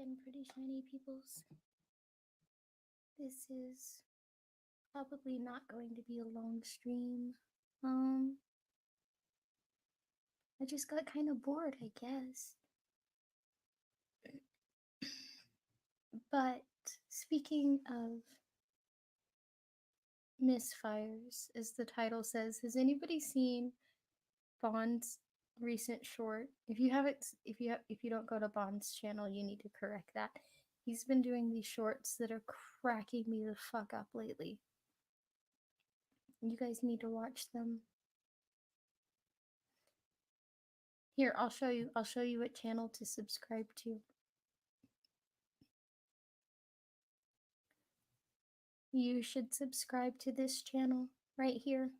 and pretty shiny peoples. This is probably not going to be a long stream. I just got kind of bored, I guess. But speaking of misfires, as the title says, has anybody seen Bond's recent short? If you haven't, if you don't go to Bond's channel, you need to correct that. He's been doing these shorts that are cracking me the fuck up lately. You guys need to watch them. Here, I'll show you. I'll show you what channel to subscribe to. You should subscribe to this channel right here.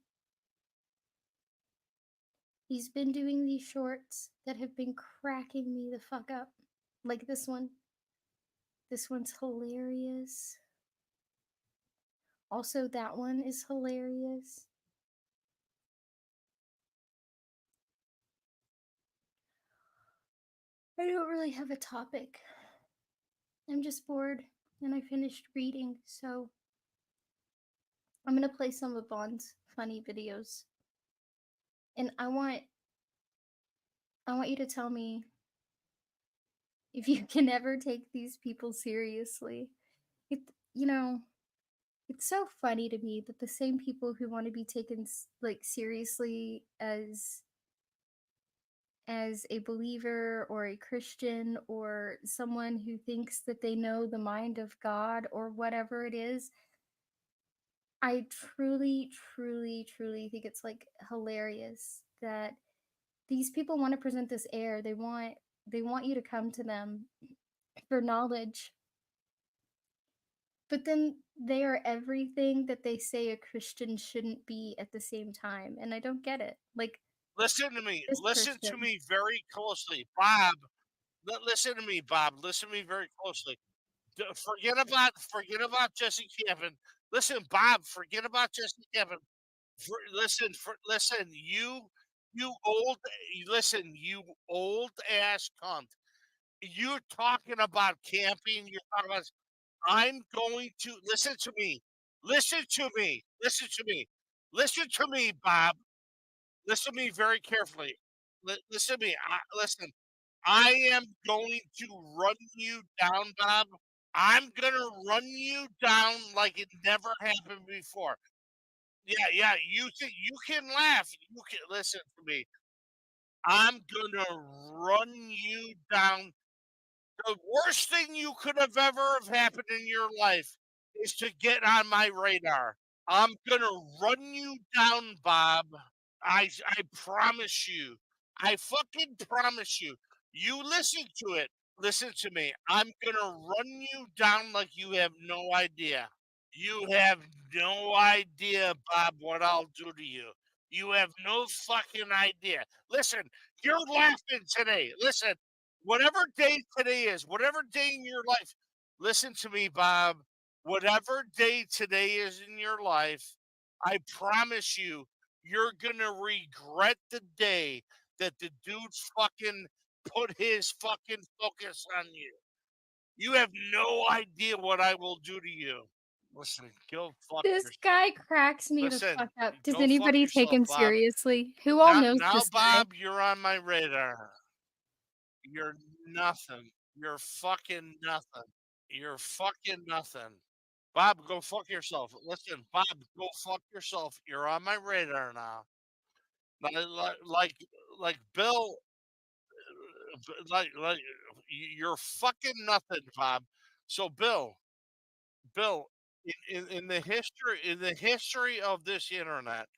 He's been doing these shorts that have been cracking me the fuck up. Like this one. This one's hilarious. Also, that one is hilarious. I don't really have a topic. I'm just bored and I finished reading, so I'm gonna play some of Bond's funny videos. And I want you to tell me if you can ever take these people seriously. It, you know, it's so funny to me that the same people who want to be taken like seriously as a believer or a Christian or someone who thinks that they know the mind of God or whatever it is, I truly, truly, truly think it's like hilarious that these people want to present this air. They want you to come to them for knowledge. But then they are everything that they say a Christian shouldn't be at the same time. And I don't get it. Like Listen to me. this Listen to person. me very closely, Bob. Listen to me, Bob. Listen to me very closely. Forget about Jesse Kevin. Listen, Bob. Forget about Jesse Kevin. Listen. You old. Listen, you old ass cunt. You're talking about camping. You're talking about. I'm going to listen to me. Listen to me. Listen to me. Listen to me, Bob. Listen to me very carefully. Listen to me. Listen. I am going to run you down, Bob. I'm gonna run you down like it never happened before. Yeah. You can laugh. You can listen to me. I'm gonna run you down. The worst thing you could have ever have happened in your life is to get on my radar. I'm gonna run you down, Bob. I promise you. I fucking promise you. You listen to it. Listen to me. I'm gonna run you down like you have no idea. You have no idea, Bob, what I'll do to you. You have no fucking idea. Listen, you're laughing today. Listen, whatever day today is, whatever day in your life, listen to me, Bob. Whatever day today is in your life, I promise you, you're gonna regret the day that the dude's fucking put his fucking focus on you. You have no idea what I will do to you. Listen, go fuck This yourself. guy cracks me the Listen, fuck up. Does go fuck anybody take yourself, him Bob. seriously? Who all knows Now, this guy? Bob, you're on my radar. You're nothing. You're fucking nothing. You're fucking nothing. Bob, go fuck yourself. Listen, Bob, go fuck yourself. You're on my radar now. Like Bill, like you're fucking nothing, Bob. So Bill, in the history of this internet,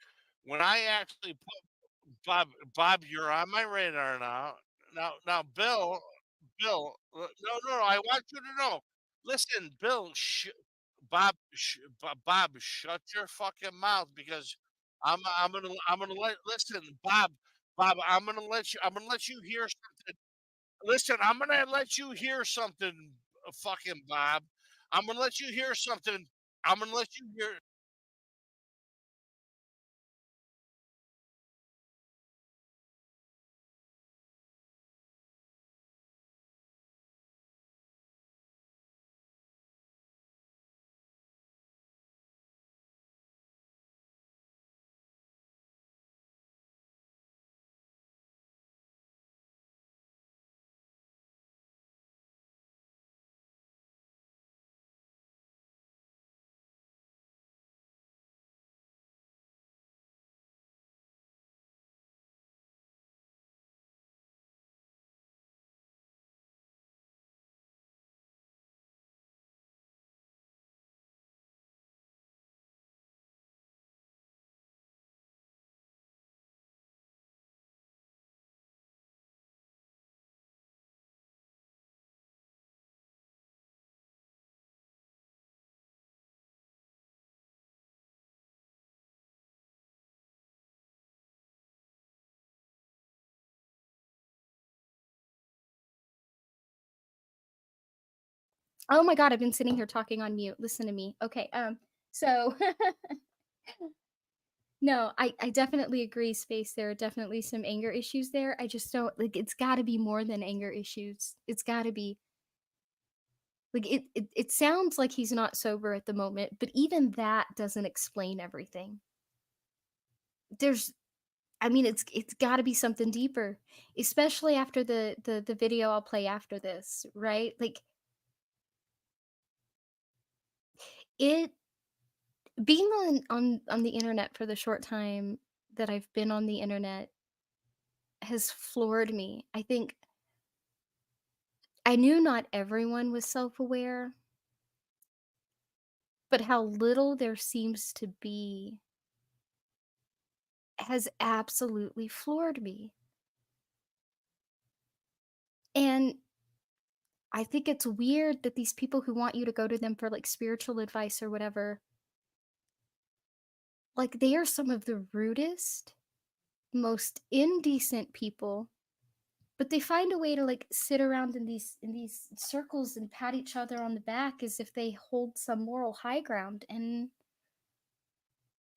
when I actually put Bob, you're on my radar now. Now, no, I want you to know. Listen, Bill, Bob, shut your fucking mouth because I'm gonna listen, Bob, I'm gonna let you hear something. Listen, I'm gonna let you hear something, fucking Bob. I'm gonna let you hear something. I'm gonna let you hear. Oh my god, I've been sitting here talking on mute. Listen to me. Okay, so no, I definitely agree, Space. There are definitely some anger issues there. I just don't like it's gotta be more than anger issues. It's gotta be like it sounds like he's not sober at the moment, but even that doesn't explain everything. There's I mean, it's gotta be something deeper, especially after the video I'll play after this, right? Like it being on the internet for the short time that I've been on the internet has floored me. I think I knew not everyone was self-aware, but how little there seems to be has absolutely floored me. And I think it's weird that these people who want you to go to them for like spiritual advice or whatever, like they are some of the rudest, most indecent people, but they find a way to like sit around in these circles and pat each other on the back as if they hold some moral high ground. And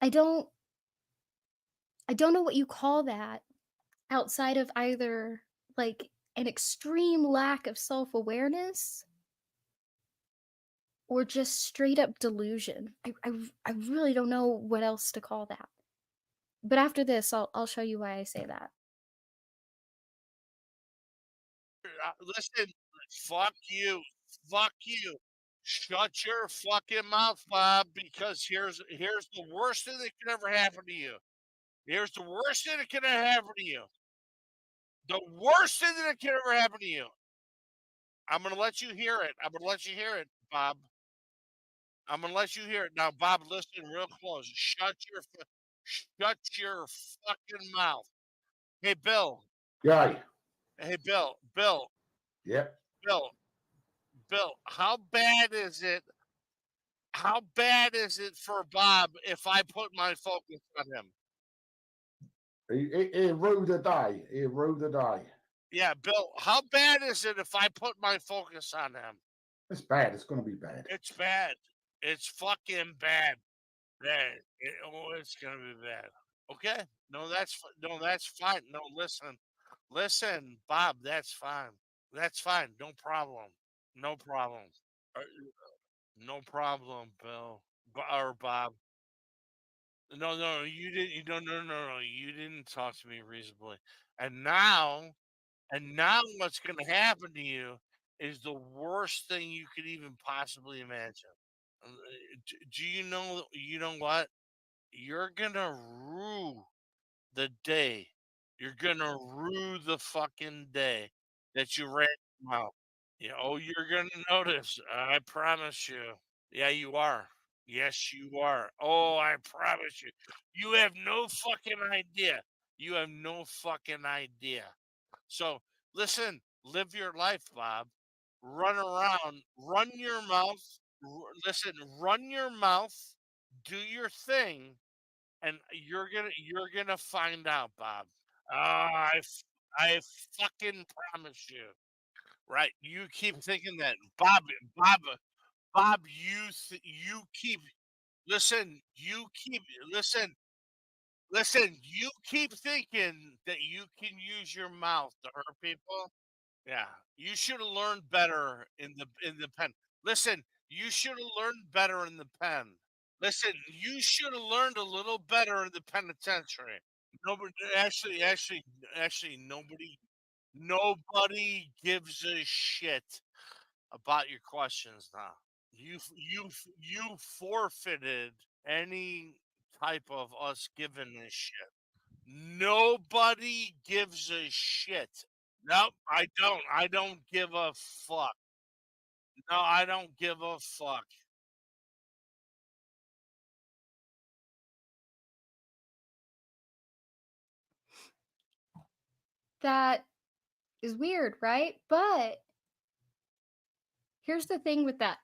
I don't I don't know what you call that outside of either like an extreme lack of self-awareness or just straight up delusion. I really don't know what else to call that. But after this, I'll show you why I say that. Listen, fuck you, fuck you. Shut your fucking mouth, Bob. Because here's the worst thing that could ever happen to you. Here's the worst thing that could ever happen to you. The worst thing that could ever happen to you. I'm gonna let you hear it. I'm gonna let you hear it, Bob. I'm gonna let you hear it now, Bob. Listen real close. Shut your fucking mouth. Hey, Bill. Yay. Hey, Bill. Yep. Bill. Bill. How bad is it for Bob if I put my focus on him? He ruled the day. He ruled the day. Yeah, Bill. How bad is it if I put my focus on him? It's bad. It's going to be bad. It's bad. It's fucking bad. It's gonna be bad. Okay. No, that's fine. No, listen, Bob. That's fine. That's fine. No problem. No problem. Uh, No problem, Bill or Bob. No, you didn't. No. You didn't talk to me reasonably. And now, what's going to happen to you is the worst thing you could even possibly imagine. Do you know? You know what? You're gonna rue the day. You're gonna rue the fucking day that you ran your mouth. Yeah, oh, you're gonna notice. I promise you. Yeah, you are. Yes, you are. Oh, I promise you. You have no fucking idea. You have no fucking idea. So, listen, live your life, Bob. Run around, run your mouth. Listen, run your mouth, do your thing, and you're gonna find out, Bob. I fucking promise you. Right? You keep thinking that, Bob, Bob. You keep listen. You keep listen. Listen. You keep thinking that you can use your mouth to hurt people. Yeah, you should have learned better in the pen. Listen, you should have learned better in the pen. Listen, you should have learned a little better in the penitentiary. Nobody, actually, nobody gives a shit about your questions now. You forfeited any type of us giving this shit. Nobody gives a shit. Nope, I don't. I don't give a fuck. No, I don't give a fuck. That is weird, right? But here's the thing with that.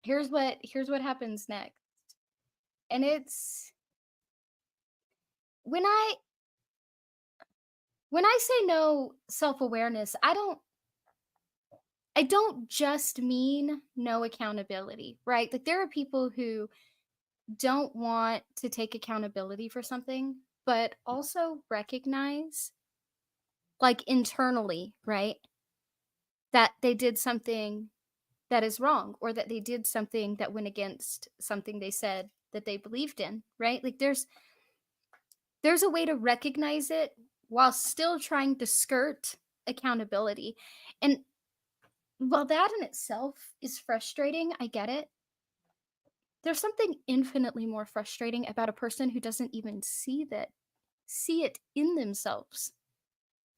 Here's what happens next. And it's when I when I say no self-awareness, I don't I don't just mean no accountability, right? Like there are people who don't want to take accountability for something, but also recognize, like internally, right, that they did something that is wrong or that they did something that went against something they said that they believed in, right? Like there's a way to recognize it while still trying to skirt accountability. And while that in itself is frustrating, I get it. There's something infinitely more frustrating about a person who doesn't even see it in themselves.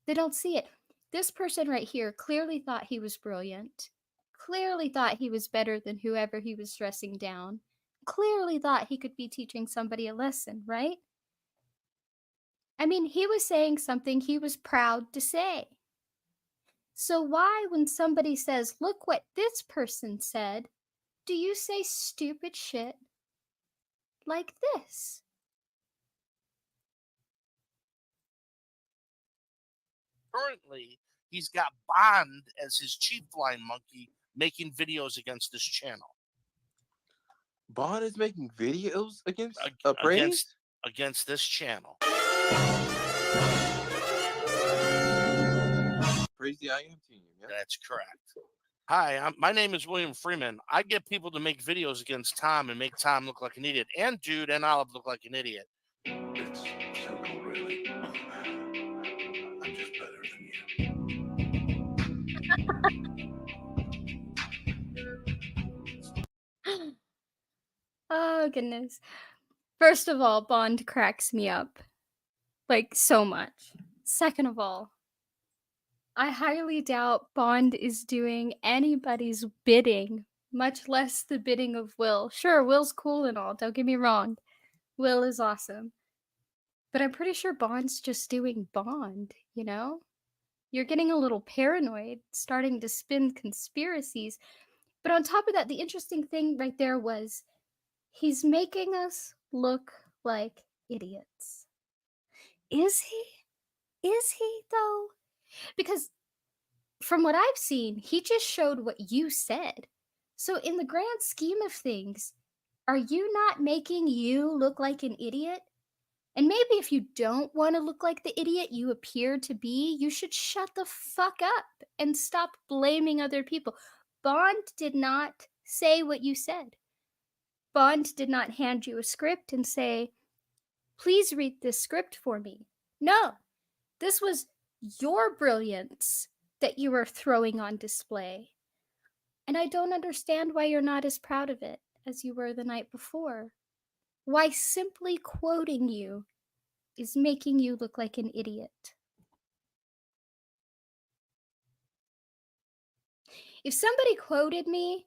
They don't see it. This person right here clearly thought he was brilliant, clearly thought he was better than whoever he was dressing down, clearly thought he could be teaching somebody a lesson, right? I mean, he was saying something he was proud to say. So, why, when somebody says, look what this person said, do you say stupid shit like this? Currently, he's got Bond as his chief line monkey making videos against this channel. Bond is making videos against praise? Against this channel. Praise the IM team. Yeah? That's correct. Hi, my name is William Freeman. I get people to make videos against Tom and make Tom look like an idiot, and Jude and Olive look like an idiot. It's simple, really. I'm just better than you. Oh, goodness. First of all, Bond cracks me up. Like, so much. Second of all, I highly doubt Bond is doing anybody's bidding, much less the bidding of Will. Sure, Will's cool and all, don't get me wrong. Will is awesome. But I'm pretty sure Bond's just doing Bond, you know? You're getting a little paranoid, starting to spin conspiracies. But on top of that, the interesting thing right there was he's making us look like idiots. Is he? Is he, though? Because from what I've seen, he just showed what you said. So, in the grand scheme of things, are you not making you look like an idiot? And maybe if you don't want to look like the idiot you appear to be, you should shut the fuck up and stop blaming other people. Bond did not say what you said. Bond did not hand you a script and say, please read this script for me. No, this was your brilliance that you were throwing on display. And I don't understand why you're not as proud of it as you were the night before. Why simply quoting you is making you look like an idiot. If somebody quoted me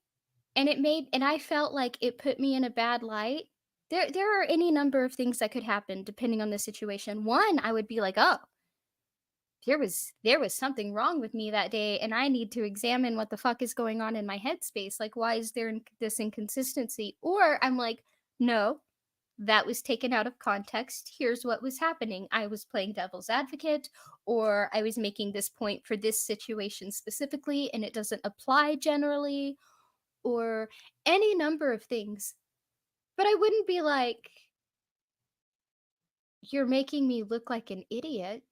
and I felt like it put me in a bad light, there are any number of things that could happen depending on the situation. One, I would be like, oh, there was something wrong with me that day and I need to examine what the fuck is going on in my headspace. Like, why is there this inconsistency? Or I'm like, no, that was taken out of context. Here's what was happening. I was playing devil's advocate, or I was making this point for this situation specifically, and it doesn't apply generally, or any number of things. But I wouldn't be like, you're making me look like an idiot.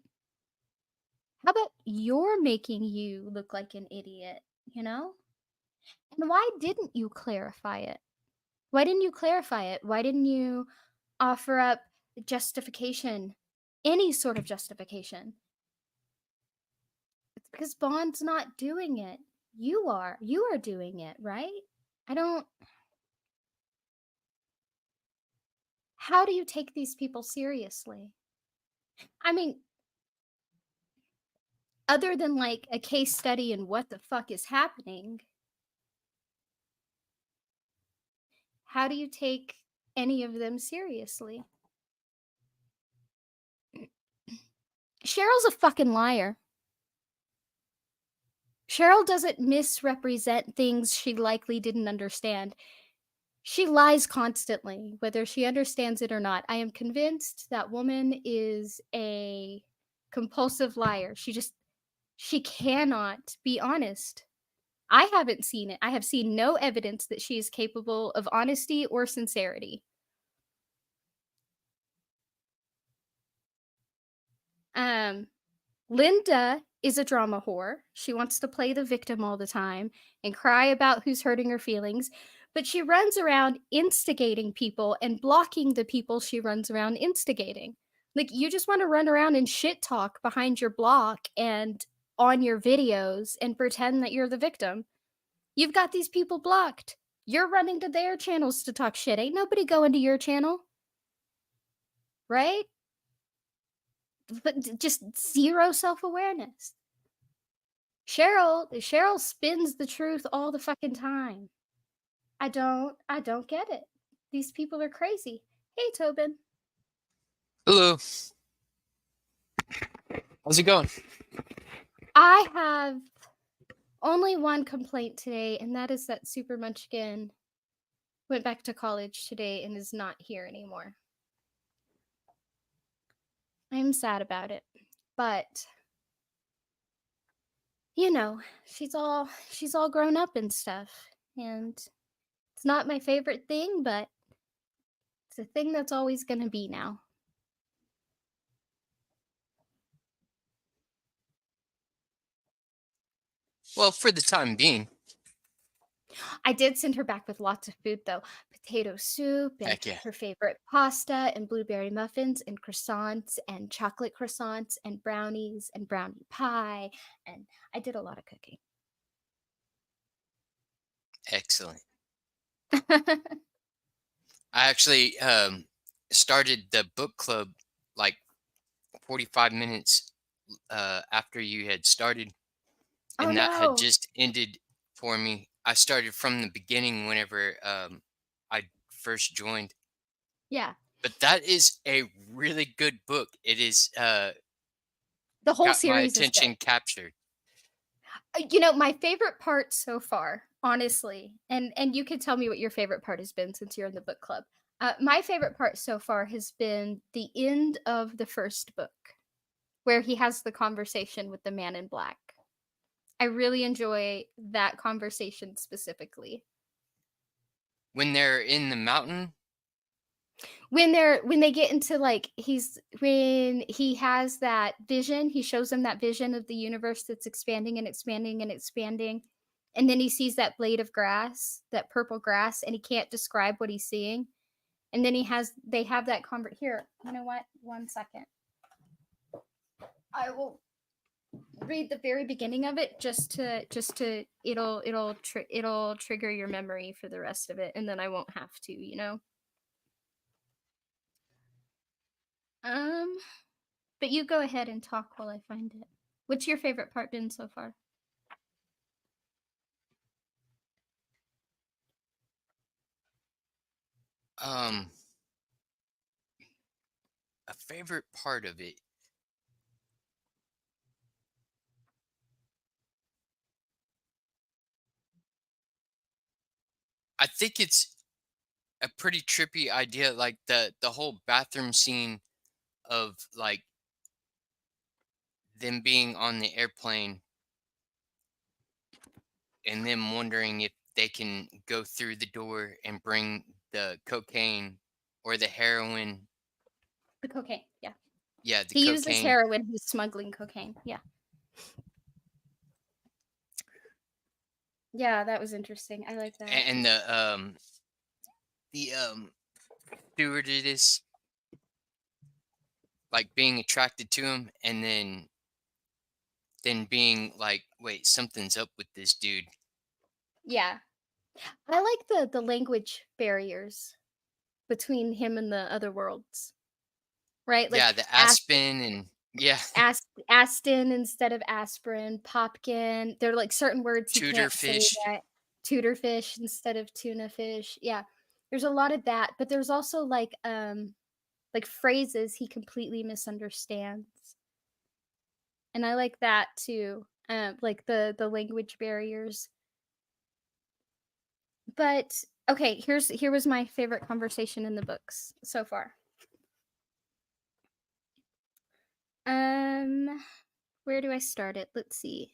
How about you're making you look like an idiot, you know? And why didn't you clarify it? Why didn't you clarify it? Why didn't you offer up justification, any sort of justification? It's because Bond's not doing it. You are. You are doing it, right? I don't. How do you take these people seriously? I mean, other than like a case study in what the fuck is happening, how do you take any of them seriously? Cheryl's a fucking liar. Cheryl doesn't misrepresent things she likely didn't understand. She lies constantly, whether she understands it or not. I am convinced that woman is a compulsive liar. She cannot be honest. I haven't seen it. I have seen no evidence that she is capable of honesty or sincerity. Linda is a drama whore. She wants to play the victim all the time and cry about who's hurting her feelings, but she runs around instigating people and blocking the people she runs around instigating. Like, you just want to run around and shit talk behind your block and on your videos and pretend that you're the victim. You've got these people blocked. You're running to their channels to talk shit. Ain't nobody going to your channel. Right? But just zero self-awareness. Cheryl spins the truth all the fucking time. I don't get it. These people are crazy. Hey, Tobin. Hello. How's it going? I have only one complaint today, and that is that Super Munchkin went back to college today and is not here anymore. I'm sad about it, but you know, she's all grown up and stuff, and it's not my favorite thing, but it's a thing that's always going to be now. Well, for the time being. I did send her back with lots of food, though. Potato soup and Heck yeah. her favorite pasta and blueberry muffins and croissants and chocolate croissants and brownies and brownie pie. And I did a lot of cooking. Excellent. I actually started the book club like 45 minutes after you had started, and Oh, that had no. just ended for me. I started from the beginning whenever I first joined. Yeah. But that is a really good book. It is The whole got my series is attention good. captured. You know, my favorite part so far, honestly, and you can tell me what your favorite part has been since you're in the book club. My favorite part so far has been the end of the first book, where he has the conversation with the man in black. I really enjoy that conversation specifically. When they're in the mountain, When they get into like when he has that vision, he shows them that vision of the universe that's expanding and expanding and expanding. And then he sees that blade of grass, that purple grass, and he can't describe what he's seeing. And then they have that here. You know what? 1 second. I will read the very beginning of it just to it'll trigger your memory for the rest of it, and then I won't have to, you know. But you go ahead and talk while I find it. What's your favorite part been so far? a favorite part of it. I think it's a pretty trippy idea, like the whole bathroom scene of like them being on the airplane and them wondering if they can go through the door and bring the cocaine or the heroin. The cocaine, yeah. Yeah, the He uses cocaine. heroin. He's smuggling cocaine. Yeah. Yeah, that was interesting. I like that. And the stewardess like being attracted to him and then being like, wait, something's up with this dude. Yeah. I like the language barriers between him and the other worlds. Right? Like Yeah, the Aspen and yeah. Aston instead of aspirin, popkin. There are like certain words he Tudor can't say fish. that. Tudor fish instead of tuna fish. Yeah. There's a lot of that, but there's also like phrases he completely misunderstands. And I like that too. Like the language barriers. But okay, here was my favorite conversation in the books so far. Where do I start it? Let's see.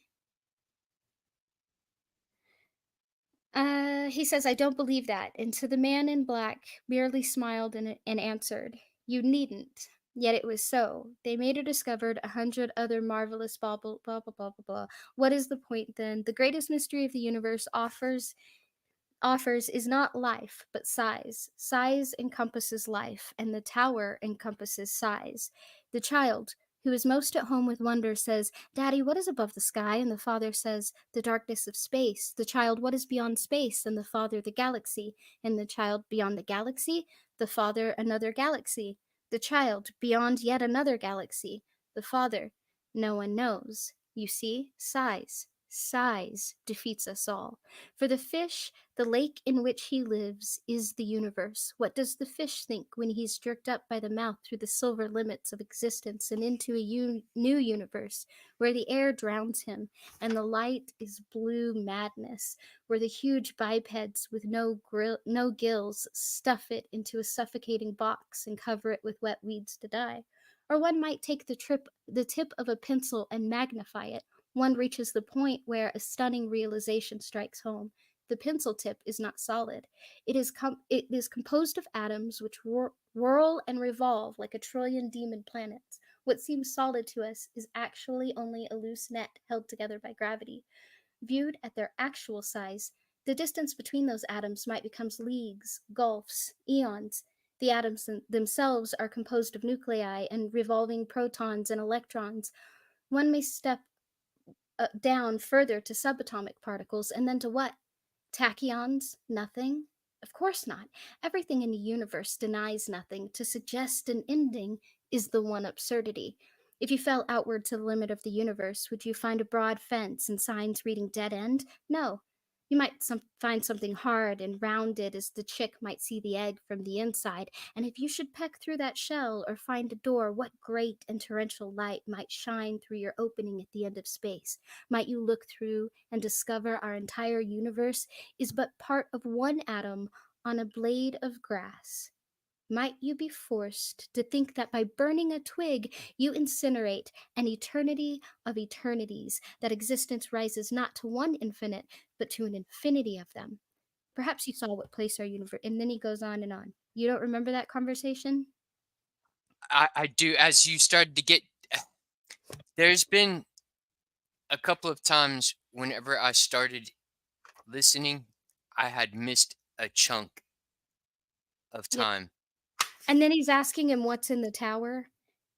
He says, I don't believe that. And to the man in black merely smiled and answered, You needn't. Yet it was so. They made or discovered 100 other marvelous blah, blah, blah, blah, blah, blah, blah. What is the point then? The greatest mystery of the universe offers is not life, but size. Size encompasses life, and the tower encompasses size. The child, who is most at home with wonder, says, Daddy, what is above the sky? And the father says, The darkness of space. The child, what is beyond space? And the father, the galaxy. And the child, beyond the galaxy? The father, another galaxy. The child, beyond yet another galaxy. The father, no one knows. You see, size. Size defeats us all. For the fish, the lake in which he lives is the universe. What does the fish think when he's jerked up by the mouth through the silver limits of existence and into a new universe, where the air drowns him and the light is blue madness, where the huge bipeds with no gills stuff it into a suffocating box and cover it with wet weeds to die? Or one might take the tip of a pencil and magnify it. One reaches the point where a stunning realization strikes home. The pencil tip is not solid. It is composed of atoms which whirl and revolve like a trillion demon planets. What seems solid to us is actually only a loose net held together by gravity. Viewed at their actual size, the distance between those atoms might become leagues, gulfs, eons. The atoms themselves are composed of nuclei and revolving protons and electrons. One may step down further to subatomic particles, and then to what? Tachyons? Nothing? Of course not. Everything in the universe denies nothing. To suggest an ending is the one absurdity. If you fell outward to the limit of the universe, would you find a broad fence and signs reading dead end? No. You might find something hard and rounded as the chick might see the egg from the inside, and if you should peck through that shell or find a door, what great and torrential light might shine through your opening at the end of space? Might you look through and discover our entire universe is but part of one atom on a blade of grass? Might you be forced to think that by burning a twig you incinerate an eternity of eternities, that existence rises not to one infinite, but to an infinity of them? Perhaps you saw what place our universe, and then he goes on and on. You don't remember that conversation? I do. As you started to get, there's been a couple of times whenever I started listening, I had missed a chunk of Yeah. time. And then he's asking him what's in the tower.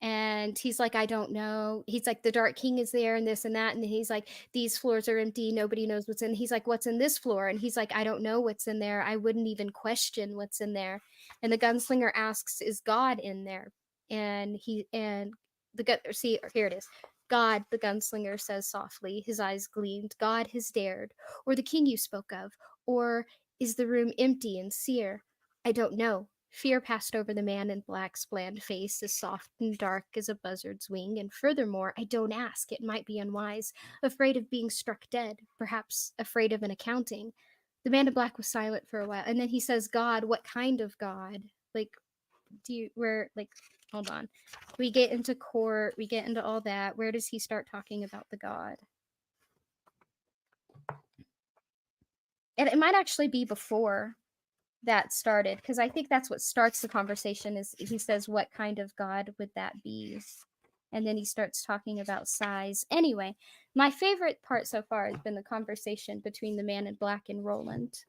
And he's like, I don't know. He's like, the Dark King is there and this and that. And he's like, these floors are empty. Nobody knows what's in. He's like, what's in this floor? And he's like, I don't know what's in there. I wouldn't even question what's in there. And the gunslinger asks, is God in there? And see, here it is. God, the gunslinger says softly, his eyes gleamed. God has dared. Or the king you spoke of. Or is the room empty and sere? I don't know. Fear passed over the man in black's bland face, as soft and dark as a buzzard's wing, and furthermore, I don't ask, it might be unwise, afraid of being struck dead, perhaps afraid of an accounting. The man in black was silent for a while, and then he says, God, what kind of God? Like, hold on. We get into court, we get into all that. Where does he start talking about the God? And it might actually be before that started, because I think that's what starts the conversation. Is he says, what kind of God would that be? And then he starts talking about size. Anyway, my favorite part so far has been the conversation between the man in black and Roland.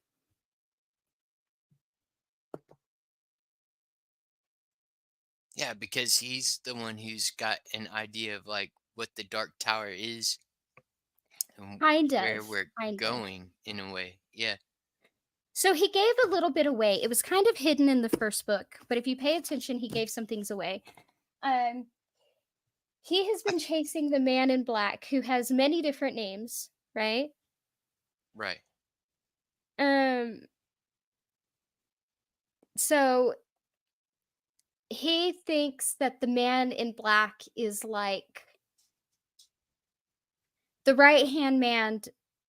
Yeah, because he's the one who's got an idea of like what the Dark Tower is and where we're going in a way. Yeah. So he gave a little bit away. It was kind of hidden in the first book, but if you pay attention, he gave some things away. He has been chasing the man in black, who has many different names, right? Right. So he thinks that the man in black is like the right-hand man.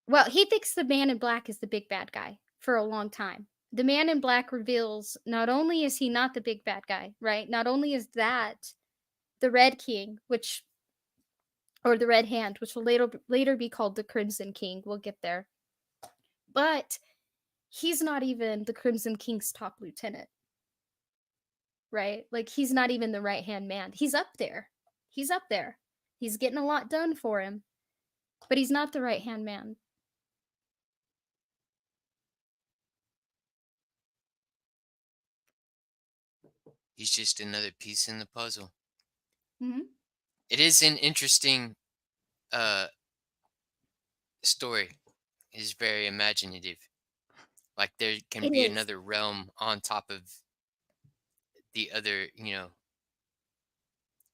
Well, he thinks the man in black is the big bad guy for a long time. The man in black reveals not only is he not the big bad guy, right? Not only is that the Red King, or the Red Hand, which will later be called the Crimson King. We'll get there. But he's not even the Crimson King's top lieutenant, right? Like, he's not even the right-hand man. He's up there. He's up there. He's getting a lot done for him, but he's not the right-hand man. He's just another piece in the puzzle. Mm-hmm. It is an interesting story. It is very imaginative. Like there can It be is. another realm on top of the other,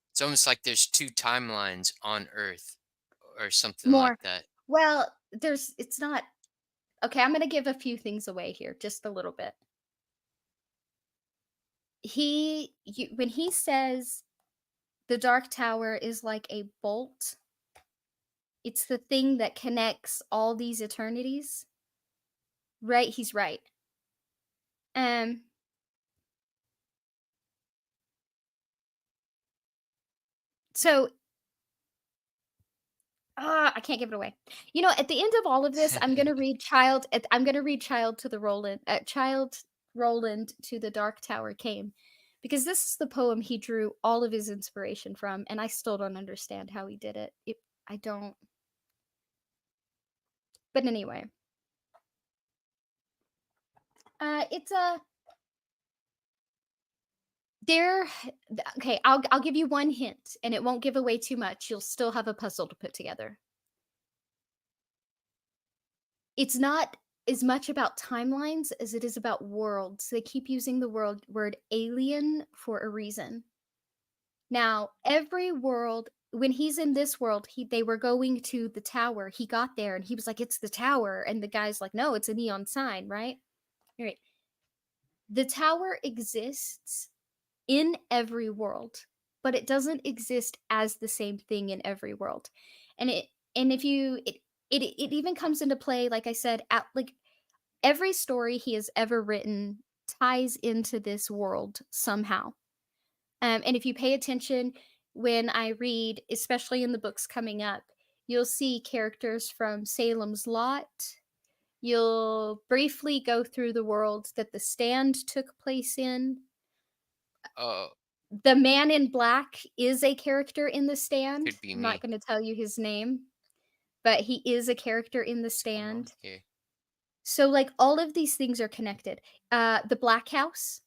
It's almost like there's two timelines on Earth or something More. like that. Well, it's not. Okay, I'm going to give a few things away here, just a little bit. When he says the Dark Tower is like a bolt, it's the thing that connects all these eternities. Right? He's right. So I can't give it away. You know, at the end of all of this, I'm gonna read Child to the Roland Child Roland to the Dark Tower came. Because this is the poem he drew all of his inspiration from, and I still don't understand how he did it. I don't. But anyway. It's a there okay, I'll give you one hint, and it won't give away too much. You'll still have a puzzle to put together. It's not as much about timelines as it is about worlds. They keep using the word alien for a reason. Now, every world, when he's in this world, they were going to the tower. He got there and he was like, "It's the tower." And the guy's like, "No, it's a neon sign, right?" All right. The tower exists in every world, but it doesn't exist as the same thing in every world. And if you it even comes into play, like I said, at like every story he has ever written ties into this world somehow. And if you pay attention when I read, especially in the books coming up, you'll see characters from Salem's Lot. You'll briefly go through the world that The Stand took place in. Oh, The Man in Black is a character in The Stand. could be I'm me. not going to tell you his name, but he is a character in The I'm Stand. here. So, like, all of these things are connected. The Black House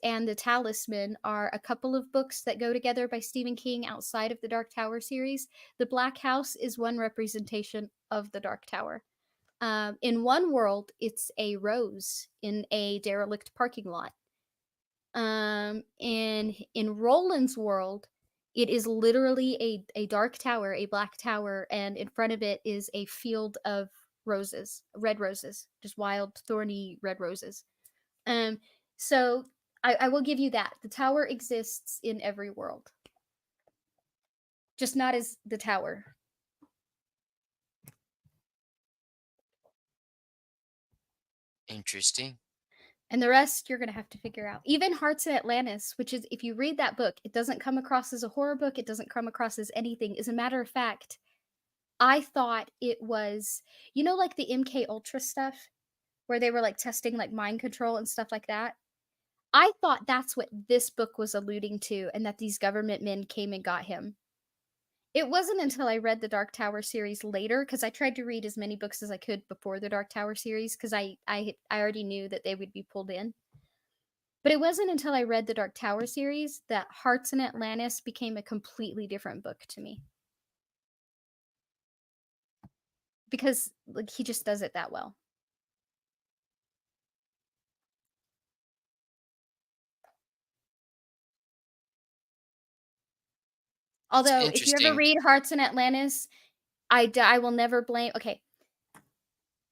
and The Talisman are a couple of books that go together by Stephen King outside of the Dark Tower series. The Black House is one representation of the Dark Tower. In one world, it's a rose in a derelict parking lot. In Roland's world, it is literally a dark tower, a black tower, and in front of it is a field of roses, red roses, just wild, thorny red roses. So I will give you that. The tower exists in every world. Just not as the tower. Interesting. And the rest you're going to have to figure out. Even Hearts in Atlantis, which is, if you read that book, it doesn't come across as a horror book. It doesn't come across as anything. As a matter of fact, I thought it was, like the MK Ultra stuff, where they were like testing like mind control and stuff like that. I thought that's what this book was alluding to, and that these government men came and got him. It wasn't until I read the Dark Tower series later, because I tried to read as many books as I could before the Dark Tower series, because I already knew that they would be pulled in. But it wasn't until I read the Dark Tower series that Hearts in Atlantis became a completely different book to me. Because like he just does it that well. Although, if you ever read Hearts in Atlantis, I will never blame. Okay.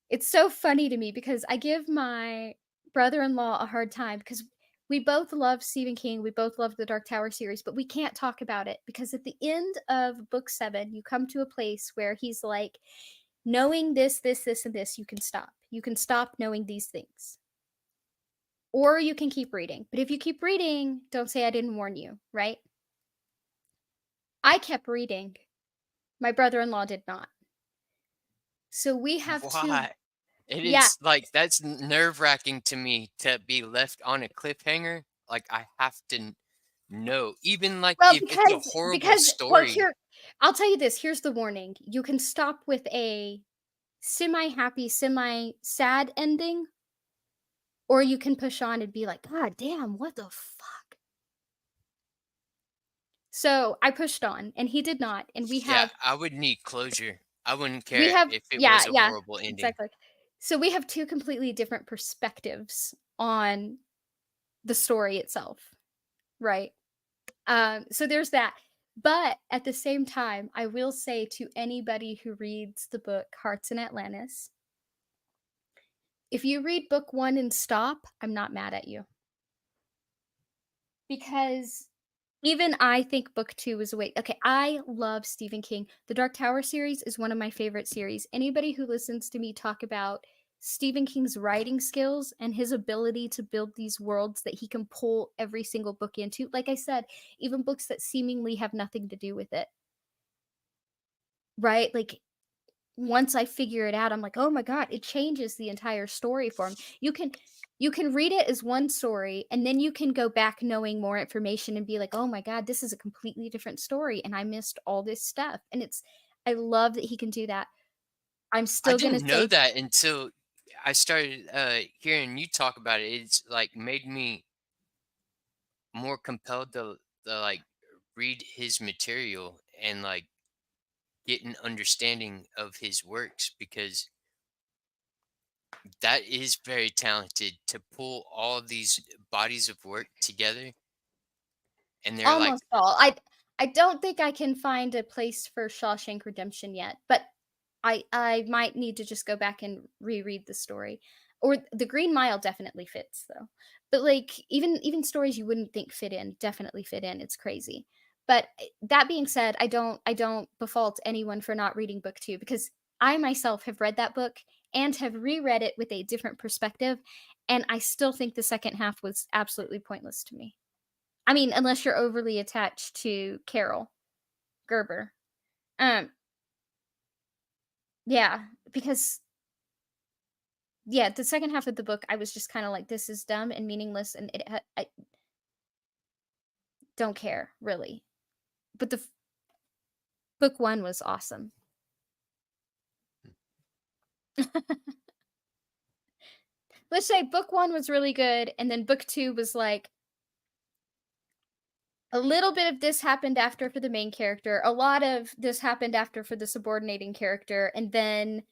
It's so funny to me because I give my brother-in-law a hard time because we both love Stephen King. We both love the Dark Tower series, but we can't talk about it because at the end of book 7, you come to a place where he's like, knowing this, this, this, and this, you can stop. You can stop knowing these things. Or you can keep reading. But if you keep reading, don't say I didn't warn you, right? I kept reading. My brother-in-law did not. So we have Why? It Yeah. is like that's nerve-wracking to me to be left on a cliffhanger. Like I have to know, even like Well, if it's a horrible well, story. here, I'll tell you this. Here's the warning. You can stop with a semi-happy, semi-sad ending, or you can push on and be like, God damn, what the fuck? So I pushed on, and he did not, and Yeah, I would need closure. I wouldn't care if it yeah, was a yeah, horrible ending. exactly. So we have two completely different perspectives on the story itself, right? So there's that. But at the same time, I will say to anybody who reads the book Hearts in Atlantis, if you read book 1 and stop, I'm not mad at you. Because even I think book 2 is a way. Okay, I love Stephen King. The Dark Tower series is one of my favorite series. Anybody who listens to me talk about Stephen King's writing skills and his ability to build these worlds that he can pull every single book into, like I said, even books that seemingly have nothing to do with it, right? Like once I figure it out, I'm like, oh my God, it changes the entire story for me. You can read it as one story, and then you can go back knowing more information and be like, oh my God, this is a completely different story, and I missed all this stuff. And I love that he can do that. I'm I still gonna didn't know say, that until I started hearing you talk about it. It's like made me more compelled to like read his material and like get an understanding of his works because that is very talented to pull all these bodies of work together and they're like almost all. I don't think I can find a place for Shawshank Redemption yet, but I might need to just go back and reread the story. Or The Green Mile definitely fits though. But like even stories you wouldn't think fit in definitely fit in. It's crazy. But that being said, I don't befault anyone for not reading book 2 because I myself have read that book and have reread it with a different perspective, and I still think the second half was absolutely pointless to me. I mean, unless you're overly attached to Carol Gerber. Um yeah, because yeah, the second half of the book, I was just kind of like, this is dumb and meaningless, and I don't care really. But book 1 was awesome. Let's say book 1 was really good, and then book 2 was like a little bit of this happened after for the main character, a lot of this happened after for the subordinating character, and then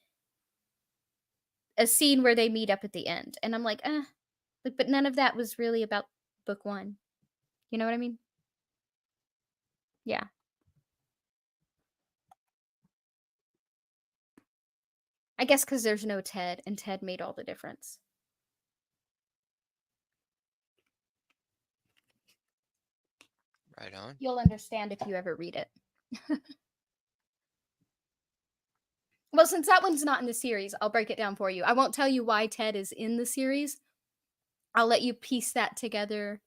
a scene where they meet up at the end. And I'm like, but none of that was really about book 1. You know what I mean? Yeah. I guess because there's no Ted, and Ted made all the difference. right on. You'll understand if you ever read it. Well, since that one's not in the series, I'll break it down for you. I won't tell you why Ted is in the series. I'll let you piece that together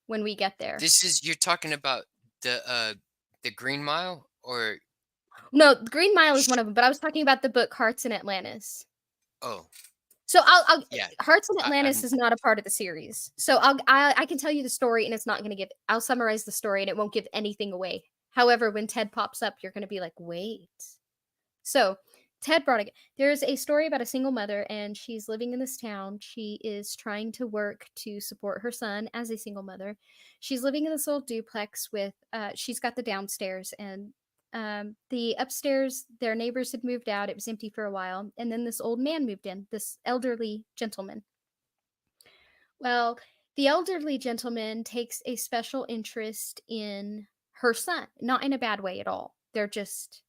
when we get there. This is you're talking about the Green Mile or No, Green Mile is one of them, but I was talking about the book Hearts in Atlantis. oh So I'll yeah. Hearts in Atlantis I'm is not a part of the series. So I can tell you the story, and it's not going to I'll summarize the story, and it won't give anything away. However, when Ted pops up, you're going to be like, wait. So Ted brought it. There's a story about a single mother, and she's living in this town. She is trying to work to support her son as a single mother. She's living in this old duplex with, she's got the downstairs, and the upstairs, their neighbors had moved out. It was empty for a while. And then this old man moved in, this elderly gentleman. Well, the elderly gentleman takes a special interest in her son, not in a bad way at all. They're just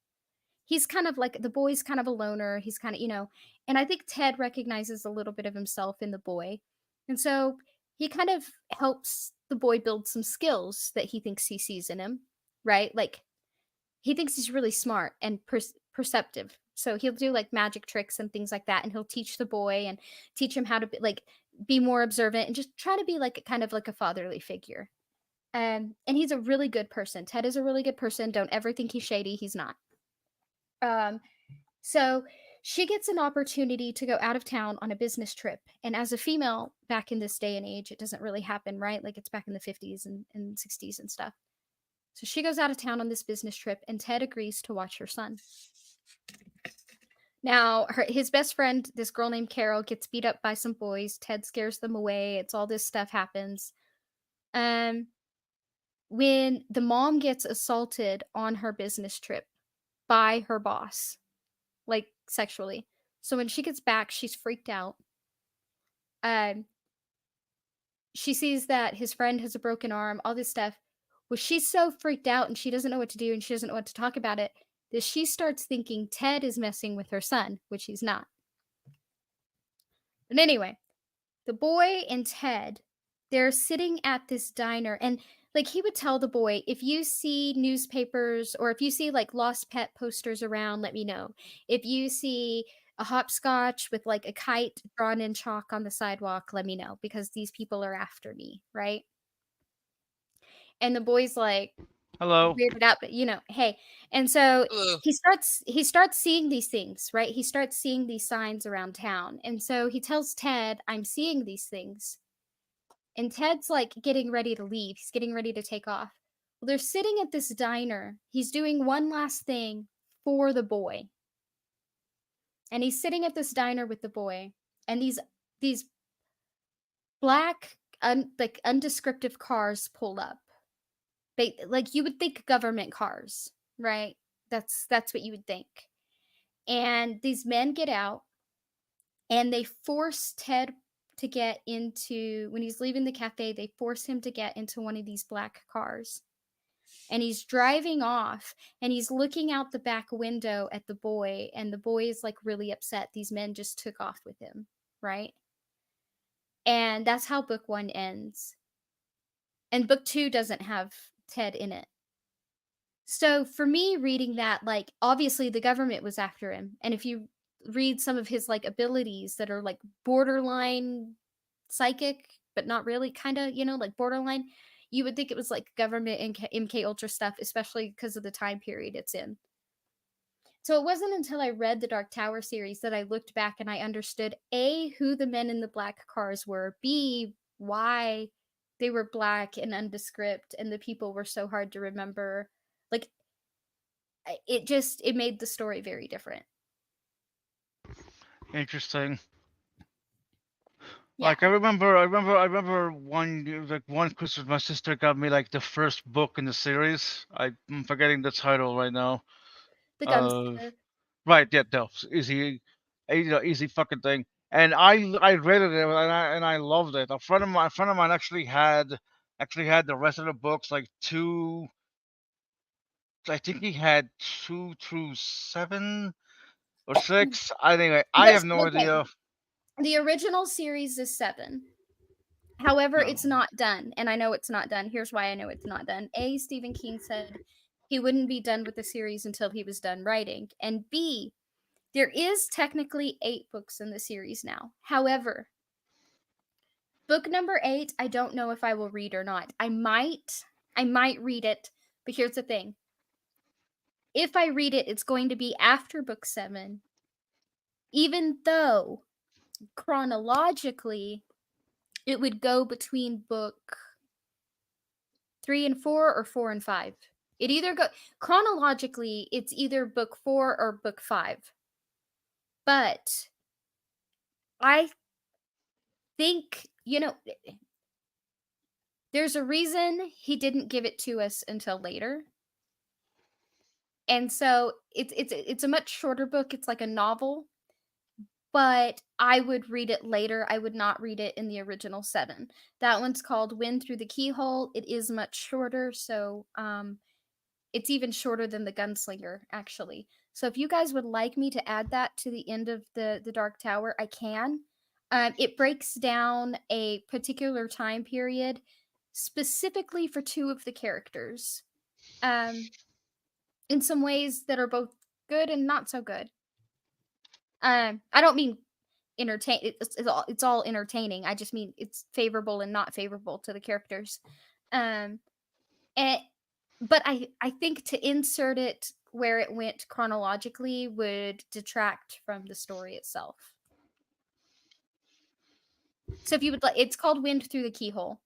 he's kind of like the boy's kind of a loner. He's kind of, and I think Ted recognizes a little bit of himself in the boy. And so he kind of helps the boy build some skills that he thinks he sees in him, right? Like he thinks he's really smart and perceptive. So he'll do like magic tricks and things like that. And he'll teach the boy and teach him how to be more observant and just try to be like kind of like a fatherly figure. And he's a really good person. Ted is a really good person. Don't ever think he's shady. He's not. Um, so she gets an opportunity to go out of town on a business trip. And as a female back in this day and age, it doesn't really happen, right? Like it's back in the 50s and 60s and stuff. So she goes out of town on this business trip, and Ted agrees to watch her son. Now, his best friend, this girl named Carol, gets beat up by some boys. Ted scares them away. It's all this stuff happens. When the mom gets assaulted on her business trip by her boss, like sexually. So when she gets back, she's freaked out. She sees that his friend has a broken arm, all this stuff. Well, she's so freaked out and she doesn't know what to do and she doesn't know what to talk about it that she starts thinking Ted is messing with her son, which he's not. But anyway, the boy and Ted, they're sitting at this diner, and like he would tell the boy, if you see newspapers or if you see like lost pet posters around, let me know. If you see a hopscotch with like a kite drawn in chalk on the sidewalk, let me know, because these people are after me, right? And the boy's like Hello. weirded out, but hey. And so Hello. he starts seeing these things, right? He starts seeing these signs around town. And so he tells Ted, I'm seeing these things. And Ted's like getting ready to leave. He's getting ready to take off. Well, they're sitting at this diner. He's doing one last thing for the boy. And he's sitting at this diner with the boy. And these black like undescriptive cars pull up. Like you would think government cars, right? That's what you would think. And these men get out and they force Ted to get into, when he's leaving the cafe, they force him to get into one of these black cars. And he's driving off and he's looking out the back window at the boy, and the boy is like really upset. These men just took off with him, right? And that's how book 1 ends. And book 2 doesn't have Ted in it. So for me reading that, like obviously the government was after him. And if you read some of his like abilities that are like borderline psychic, but not really, kind of, like borderline, you would think it was like government and MK Ultra stuff, especially because of the time period it's in. So it wasn't until I read the Dark Tower series that I looked back and I understood A, who the men in the black cars were, B, why they were black and nondescript and the people were so hard to remember. Like it made the story very different. Interesting. Yeah. Like I remember one Christmas my sister got me like the first book in the series. I'm forgetting the title right now. The Gunslinger. Right, yeah, no, easy fucking thing. And I read it and I loved it. A friend of mine actually had the rest of the books, like two. I think he had 2 through 7 or 6. Anyway, I have no Okay. idea. The original series is 7. However, No. it's not done, and I know it's not done. Here's why I know it's not done. A, Stephen King said he wouldn't be done with the series until he was done writing. And B, there is technically 8 books in the series now. However, book number 8, I don't know if I will read or not. I might read it, but here's the thing. If I read it, it's going to be after book 7, even though chronologically it would go between book 3 and 4 or 4 and 5. It either go chronologically, it's either book 4 or book 5. But I think, there's a reason he didn't give it to us until later. And so it's a much shorter book. It's like a novel. But I would read it later. I would not read it in the original 7. That one's called Wind Through the Keyhole. It is much shorter, so it's even shorter than the Gunslinger, actually. So if you guys would like me to add that to the end of the Dark Tower, I can. It breaks down a particular time period specifically for 2 of the characters, in some ways that are both good and not so good. I don't mean entertain. It's all entertaining. I just mean it's favorable and not favorable to the characters. And but I think to insert it where it went chronologically would detract from the story itself. So if you would like, it's called Wind Through the Keyhole.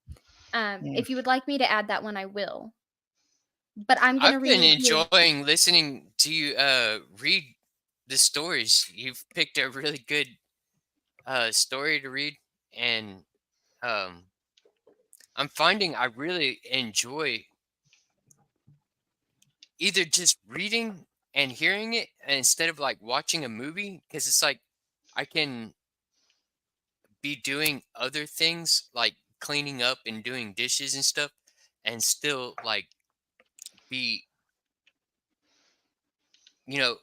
If you would like me to add that one, I will. But I'm gonna I've been read you. enjoying listening to you read the stories. You've picked a really good story to read, and um, I'm finding I really enjoy either just reading and hearing it instead of like watching a movie, because it's like I can be doing other things like cleaning up and doing dishes and stuff and still like be, you know,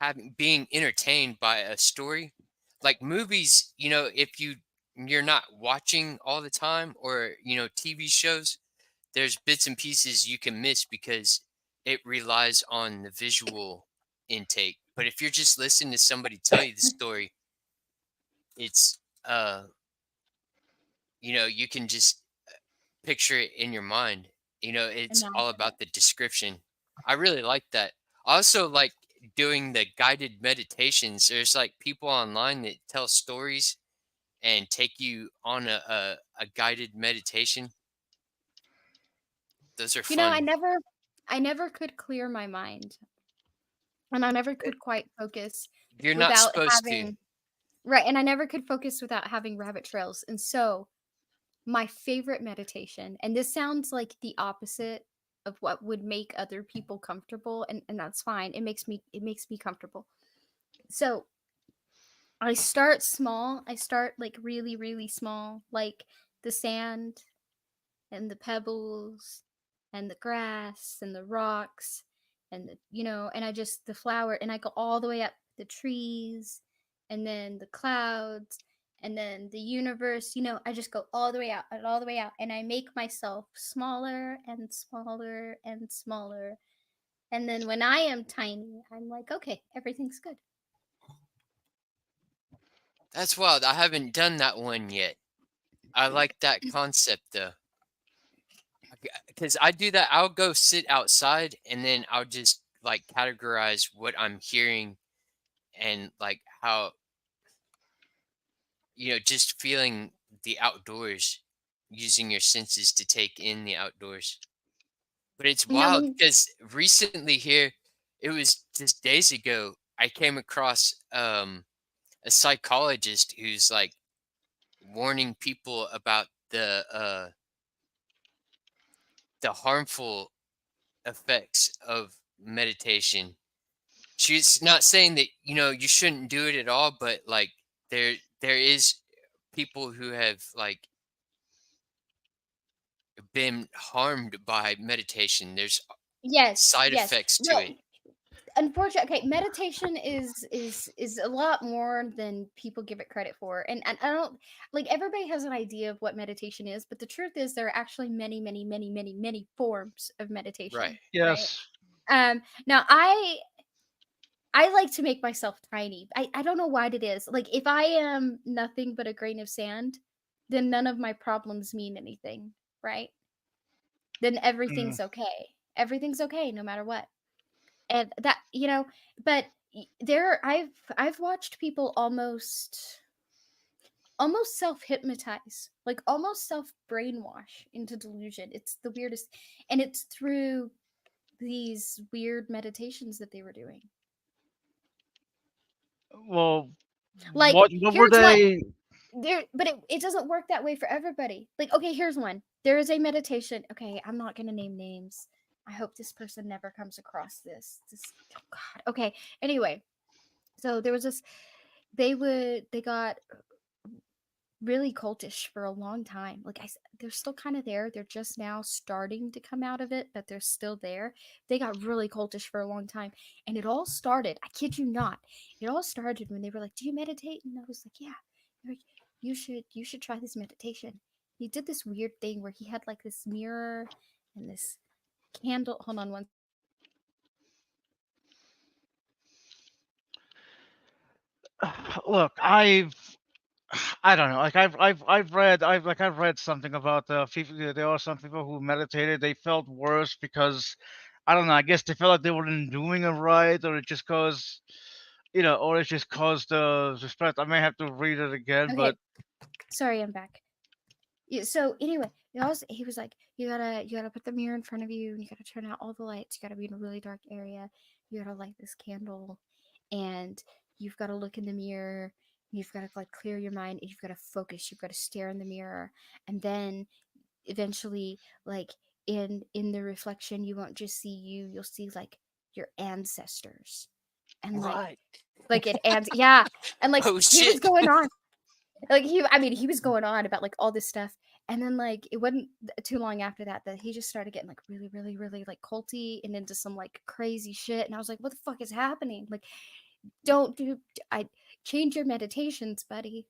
having being entertained by a story. Like movies, if you're not watching all the time, or TV shows, there's bits and pieces you can miss because it relies on the visual intake. But if you're just listening to somebody tell you the story, it's you can just picture it in your mind. It's all Imagine it. about the description. I really like that. I also like doing the guided meditations. There's like people online that tell stories and take you on a guided meditation. Those are You know, fun. I never could clear my mind, and I never could quite focus You're not without supposed to. having right, and I never could focus without having rabbit trails. And so, my favorite meditation, and this sounds like the opposite of what would make other people comfortable, and that's fine. It makes me comfortable. So, I start small. I start like really, really small, like the sand and the pebbles and the grass and the rocks and and I just the flower, and I go all the way up the trees and then the clouds and then the universe. I just go all the way out and all the way out, and I make myself smaller and smaller and smaller. And then when I am tiny, I'm like, okay, everything's good. That's wild. I haven't done that one yet. I like that concept though. Because I do that. I'll go sit outside and then I'll just like categorize what I'm hearing and like how, just feeling the outdoors, using your senses to take in the outdoors. But it's Now wild when because recently here, it was just days ago, I came across a psychologist who's like warning people about the harmful effects of meditation. She's not saying that you shouldn't do it at all, but like there is people who have like been harmed by meditation. There's yes, side yes. effects to it. Well, unfortunately, okay, meditation is a lot more than people give it credit for. And I don't like everybody has an idea of what meditation is, but the truth is there are actually many, many, many, many, many forms of Right. meditation, right? Yes. Now I like to make myself tiny. I don't know what it is. Like if I am nothing but a grain of sand, then none of my problems mean anything, right? Then Mm. everything's okay no matter what. And that but I've watched people almost self hypnotize, like almost self brainwash into delusion. It's the weirdest, and it's through these weird meditations that they were doing. Well, Like what were here's what they? there but it doesn't work that way for everybody. Like, okay, here's one. There is a meditation. Okay, I'm not gonna name names. I hope this person never comes across this. Oh God. Okay. Anyway, so there was this. They got really cultish for a long time. Like they're still kind of there. They're just now starting to come out of it, but they're still there. They got really cultish for a long time, and it all started. I kid you not. It all started when they were like, "Do you meditate?" And I was like, "Yeah." They're like, you should try this meditation. He did this weird thing where he had like this mirror and this candle. Hold on one. Look, I don't know. Like I've read something about the people. There are some people who meditated. They felt worse because I don't know. I guess they felt like they weren't doing it right, or it just cause, or it's just cause the respect. I may have to read it again, Okay, but sorry, I'm back. Yeah, so anyway, he was like, you gotta put the mirror in front of you, and you gotta turn out all the lights. You gotta be in a really dark area. You gotta light this candle, and you've got to look in the mirror. You've got to like clear your mind. And you've got to focus. You've got to stare in the mirror, and then eventually, like in the reflection, you won't just see you. You'll see like your ancestors, and What? like it and yeah, and like Oh he was shit! going on like he was going on about like all this stuff, and then like it wasn't too long after that he just started getting like really really really like culty and into some like crazy shit, and I was like, what the fuck is happening? Like, don't do I change your meditations, buddy.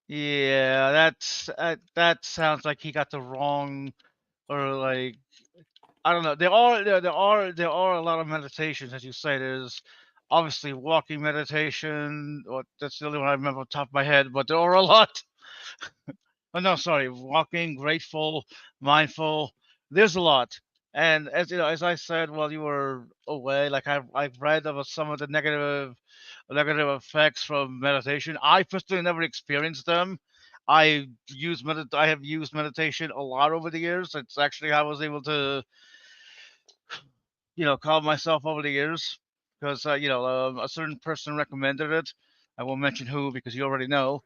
yeah, that sounds like he got the wrong, or like, I don't know. There are a lot of meditations, as you say. There's obviously walking meditation, or that's the only one I remember off the top of my head. But there are a lot. Oh no, sorry, walking, grateful, mindful. There's a lot. And as as I said while you were away, like I've read about some of the negative effects from meditation. I personally never experienced them. I have used meditation a lot over the years. It's actually how I was able to, calm myself over the years, because a certain person recommended it. I won't mention who because you already know.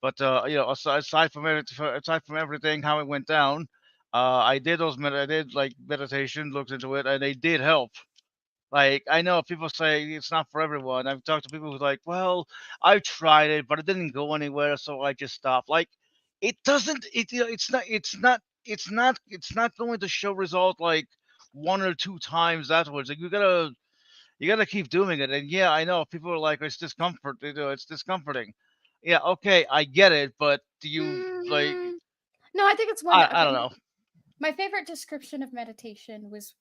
But aside from everything, how it went down, I did like meditation, looked into it, and they did help. Like, I know people say it's not for everyone. I've talked to people who's like, well, I tried it, but it didn't go anywhere, so I just stopped. Like, it doesn't. It's not going to show result like one or two times afterwards. Like, you gotta keep doing it. And yeah, I know people are like, it's discomforting. Yeah, okay, I get it, but do you like? Mm, no, I think it's one. I Okay, don't know. my favorite description of meditation was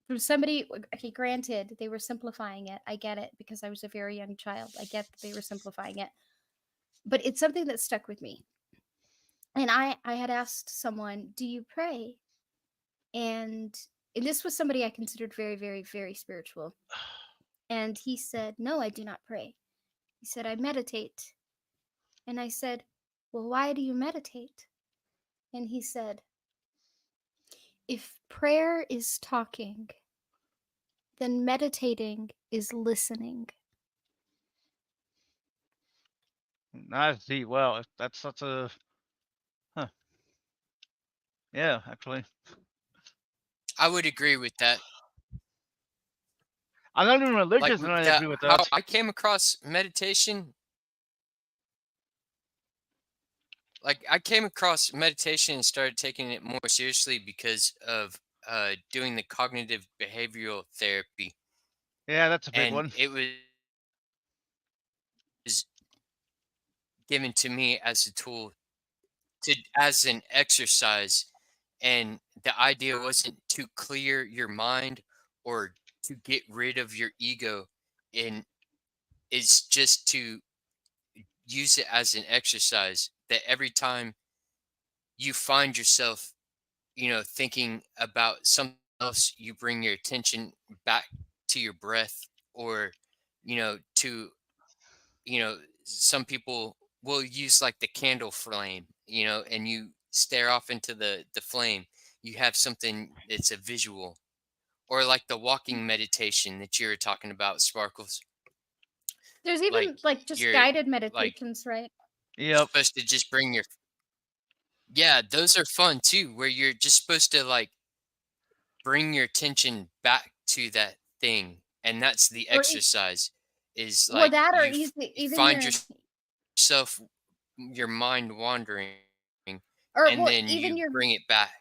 from somebody. Okay, granted, they were simplifying it. I get it because I was a very young child. I get that they were simplifying it, but it's something that stuck with me. And I had asked someone, "Do you pray?" And this was somebody I considered very very very spiritual. And he said, "No, I do not pray." He said, "I meditate." And I said, "Well, why do you meditate?" And he said, "If prayer is talking, then meditating is listening." I see. Well, that's such a huh. Yeah, actually, I would agree with that. I'm not even Like religious, and I that, agree with how that. I came across meditation. Like I came across meditation and started taking it more seriously because of doing the cognitive behavioral therapy, Yeah, that's a big and one. it was given to me as a tool to as an exercise, and the idea wasn't to clear your mind or to get rid of your ego, and it's just to use it as an exercise that every time you find yourself, thinking about something else, you bring your attention back to your breath, or, to, some people will use like the candle flame, and you stare off into the flame. You have something that's a visual, or like the walking meditation that you were talking about, Sparkles. There's Like even like just you're guided like meditations, right? Yep. supposed to just bring your, yeah, those are fun too, where you're just supposed to like bring your attention back to that thing, and that's the Or exercise, is well, like that or you even find your yourself, your mind wandering, or and well then even you your bring it back.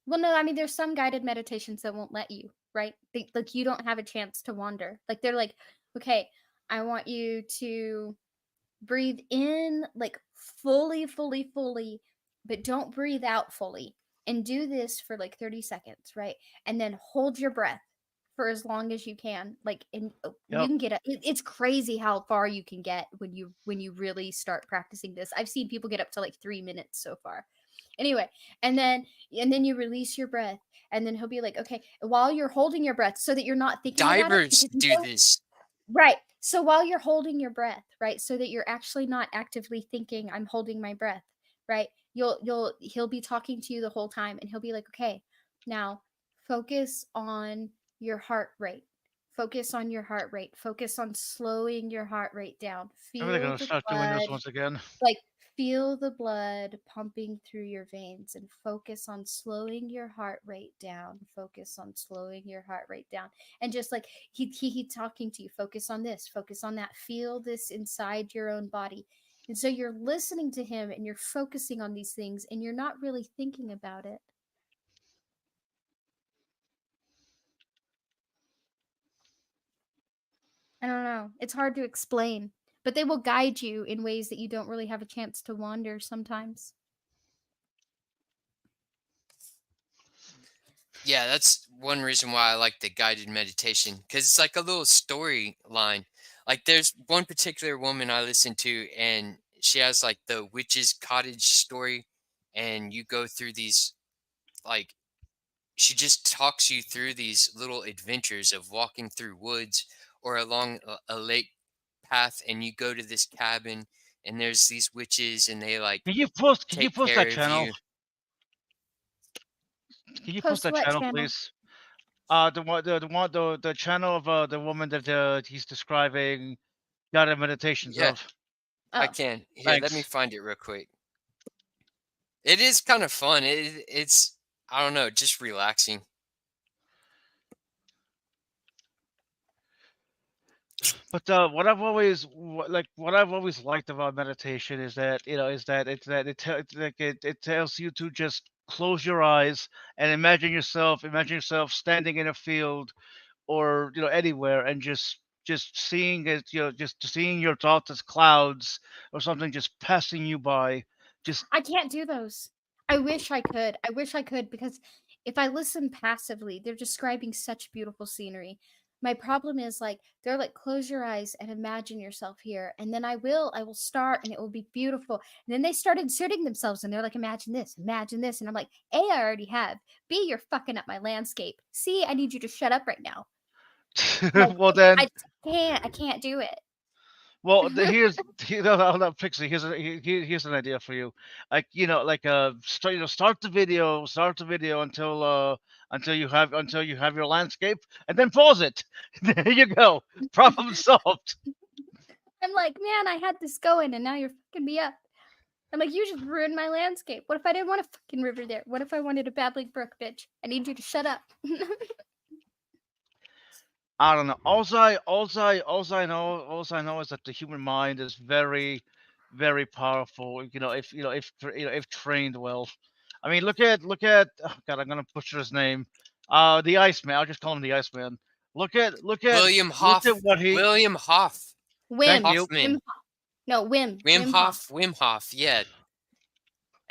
well no, I mean there's some guided meditations that won't let you, right? Like you don't have a chance to wander. Like they're like, okay, I want you to breathe in like fully, fully, fully, but don't breathe out fully. And do this for like 30 seconds, right? And then hold your breath for as long as you can. Like, and you Yep. can get it's crazy how far you can get when you really start practicing this. I've seen people get up to like 3 minutes so far. Anyway, and then you release your breath, and then he'll be like, okay, while you're holding your breath, so that you're not thinking about it, Divers because you do know, this. right. So while you're holding your breath, right, so that you're actually not actively thinking, I'm holding my breath, right? He'll be talking to you the whole time, and he'll be like, okay, now focus on your heart rate. Focus on your heart rate. Focus on slowing your heart rate down. I'm really Feel gonna the start doing this blood, once again. like feel the blood pumping through your veins, and focus on slowing your heart rate down. Focus on slowing your heart rate down. And just like he talking to you, focus on this, focus on that, feel this inside your own body. And so you're listening to him, and you're focusing on these things, and you're not really thinking about it. I don't know. It's hard to explain, but they will guide you in ways that you don't really have a chance to wander sometimes. Yeah, that's one reason why I like the guided meditation, because it's like a little storyline. Like there's one particular woman I listen to, and she has like the witch's cottage story, and you go through these, like, she just talks you through these little adventures of walking through woods or along a lake path, and you go to this cabin, and there's these witches, and they like Can you take post that care of channel? you. Can you post Post that what channel, channel? please? The channel of the woman that he's describing guided meditations Yeah, of. I Oh, can. Here, let me Thanks. find it real quick. It is kind of fun. It's, I don't know, just relaxing. But what I've always liked about meditation is that it tells you to just close your eyes and imagine yourself standing in a field or anywhere, and just seeing it, just seeing your thoughts as clouds or something just passing you by. Just I can't do those. I wish I could. I wish I could, because if I listen passively, they're describing such beautiful scenery. My problem is, like, they're like, close your eyes and imagine yourself here, and then I will start, and it will be beautiful. And then they start inserting themselves, and they're like, imagine this, and I'm like, A, I already have. B, you're fucking up my landscape. C, I need you to shut up right now. Like, well then, I can't do it. well, hold on, Pixie. Here's an idea for you. Like start the video until you have your landscape, and then pause it. There you go. Problem solved. I'm like, man, I had this going, and now you're fucking me up. I'm like, you just ruined my landscape. What if I didn't want a fucking river there? What if I wanted a babbling brook, bitch? I need you to shut up. I don't know. All I know is that the human mind is very, very powerful. If trained well. I mean, oh God, I'm gonna butcher his name. The Iceman. I'll just call him the Iceman. William Look at Hoff. what he. William Hoff. Thank Wim. you. Hoffman. No, Wim. Wim Wim Hof. Hoff. Wim Hoff. Yeah.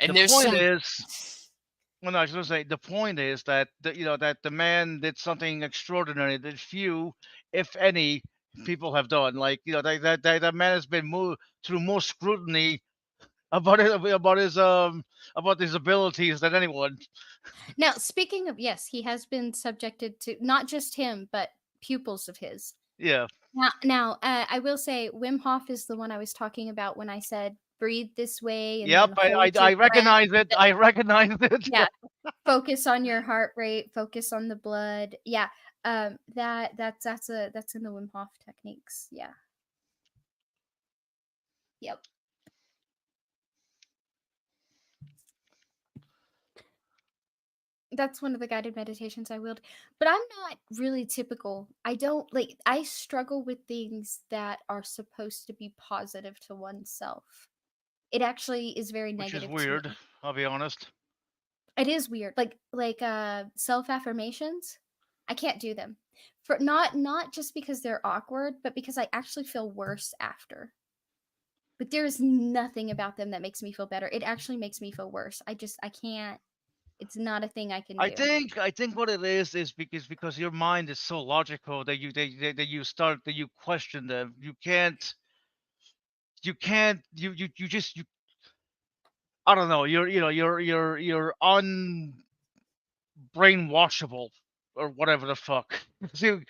The And there's point some. is, well, no, I was going to say the point is that the man did something extraordinary that few, if any, people have done. Like that man has been moved through more scrutiny about it about his abilities than anyone. Now, speaking of, yes, he has been subjected to, not just him, but pupils of his. Yeah. I will say Wim Hof is the one I was talking about when I said breathe this way and Yep. then hold your I breath. recognize it. I recognize it. Yeah, focus on your heart rate, focus on the blood. Yeah, that's in the Wim Hof techniques. Yeah. Yep. That's one of the guided meditations I willed. But I'm not really typical. I don't like, I struggle with things that are supposed to be positive to oneself. It actually is very Which is negative to weird. me. I'll be honest. It is weird. Like self-affirmations, I can't do them. For not just because they're awkward, but because I actually feel worse after. But there's nothing about them that makes me feel better. It actually makes me feel worse. I can't, it's not a thing I can do. I think what it is because your mind is so logical that you question them. You can't you just I don't know, you're unbrainwashable or whatever the fuck. See, you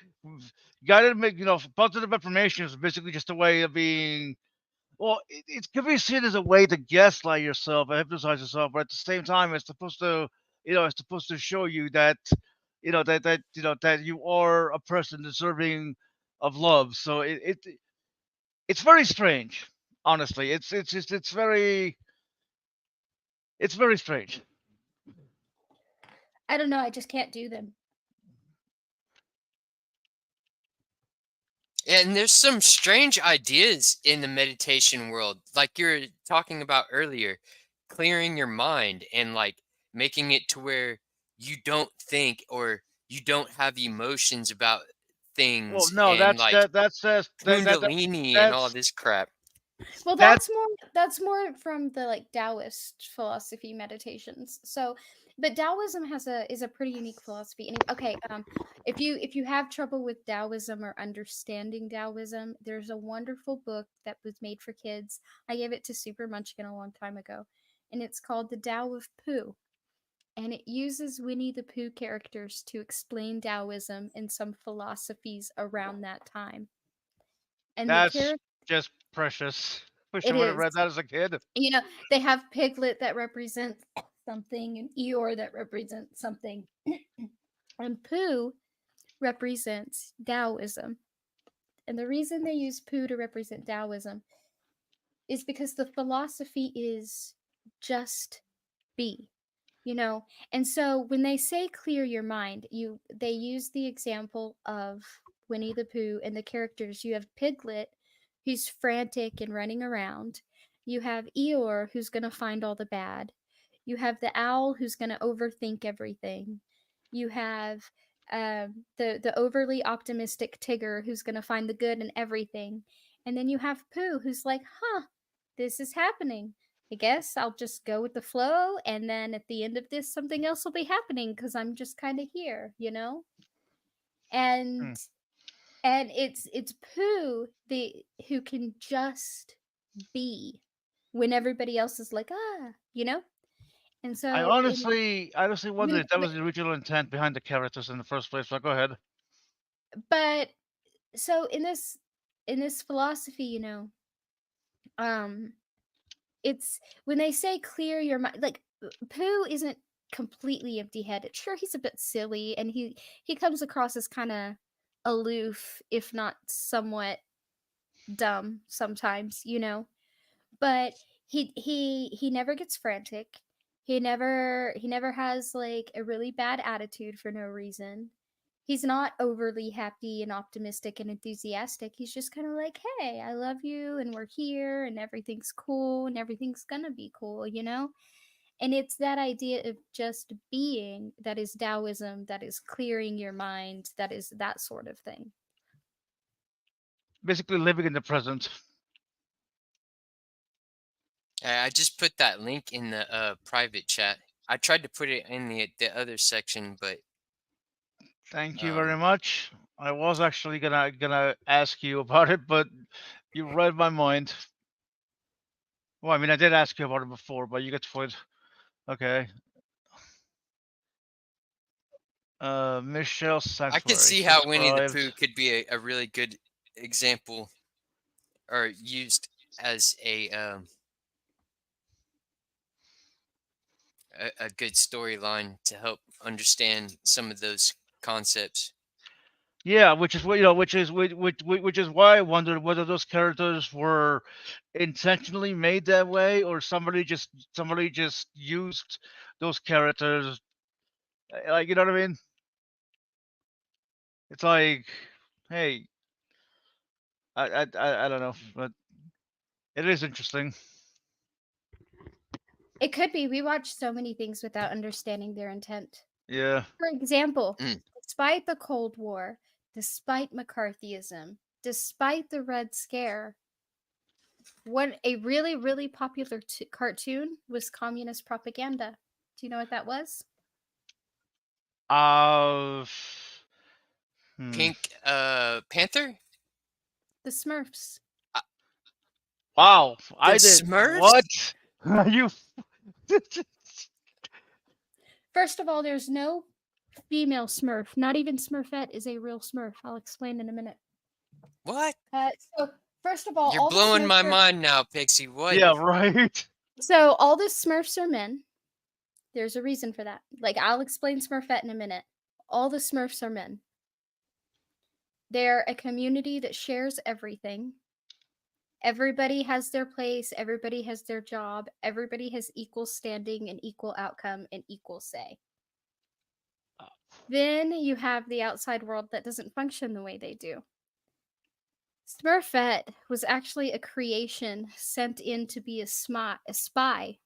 gotta make positive information is basically just a way of being. Well, it could be seen as a way to gaslight yourself and hypnotize yourself, but at the same time, it's supposed to show you that, that you are a person deserving of love. So it's very strange, honestly. It's very strange. I don't know. I just can't do them. And there's some strange ideas in the meditation world, like you're talking about earlier, clearing your mind and like making it to where you don't think or you don't have emotions about Well, things no, and like that kundalini and all that's this crap. Well, that that's more from the like Taoist philosophy meditations. So, but Taoism is a pretty unique philosophy. And okay, if you have trouble with Taoism or understanding Taoism, there's a wonderful book that was made for kids. I gave it to Super Munchkin a long time ago, and it's called The Tao of Pooh. And it uses Winnie the Pooh characters to explain Taoism and some philosophies around that time. And the that's character just precious. Wish I it would have is. read that as a kid. You know, they have Piglet that represents something and Eeyore that represents something. And Pooh represents Taoism. And the reason they use Pooh to represent Taoism is because the philosophy is just be. And so when they say clear your mind, they use the example of Winnie the Pooh and the characters. You have Piglet, who's frantic and running around. You have Eeyore, who's going to find all the bad. You have the owl, who's going to overthink everything. You have the overly optimistic Tigger, who's going to find the good in everything. And then you have Pooh, who's like, huh, this is happening. I guess I'll just go with the flow, and then at the end of this, something else will be happening because I'm just kind of here. And Hmm. and it's Pooh who can just be when everybody else is like And I so honestly wonder when, if that was the original intent behind the characters in the first place. But go ahead. but so in this philosophy, um it's when they say clear your mind, like Pooh isn't completely empty-headed. Sure, he's a bit silly and he comes across as kind of aloof, if not somewhat dumb sometimes. But he never gets frantic. He never has like a really bad attitude for no reason. He's not overly happy and optimistic and enthusiastic. He's just kind of like, hey, I love you and we're here and everything's cool and everything's gonna be cool. And it's that idea of just being that is Taoism, that is clearing your mind, that is that sort of thing. Basically, living in the present. I just put that link in the private chat. I tried to put it in the other section, but Thank you very much. I was actually gonna ask you about it, but you read my mind. Well, I mean, I did ask you about it before, but you get to point. Okay. Michelle I Sanctuary. could see how Winnie the subscribed. Pooh could be a really good example or used as a good storyline to help understand some of those concepts. Yeah, which is what which is why I wondered whether those characters were intentionally made that way or somebody just used those characters. Like, you know what I mean? It's like, hey, I don't know, but it is interesting. It could be. We watch so many things without understanding their intent. Yeah. For example, Mm. despite the Cold War, despite McCarthyism, despite the Red Scare, what a really, really popular cartoon was communist propaganda. Do you know what that was? Uh, Pink Panther? The Smurfs. Wow, The I did Smurfs? what? You First of all, there's no female Smurf. Not even Smurfette is a real Smurf. I'll explain in a minute. What? So first of all, You're all the blowing Smurfs my are mind now, Pixie. What? Yeah, right. so all the Smurfs are men. There's a reason for that. Like I'll explain Smurfette in a minute. All the Smurfs are men. They're a community that shares everything. Everybody has their place, everybody has their job, everybody has equal standing and equal outcome and equal say. Then you have the outside world that doesn't function the way they do. Smurfette was actually a creation sent in to be a spy.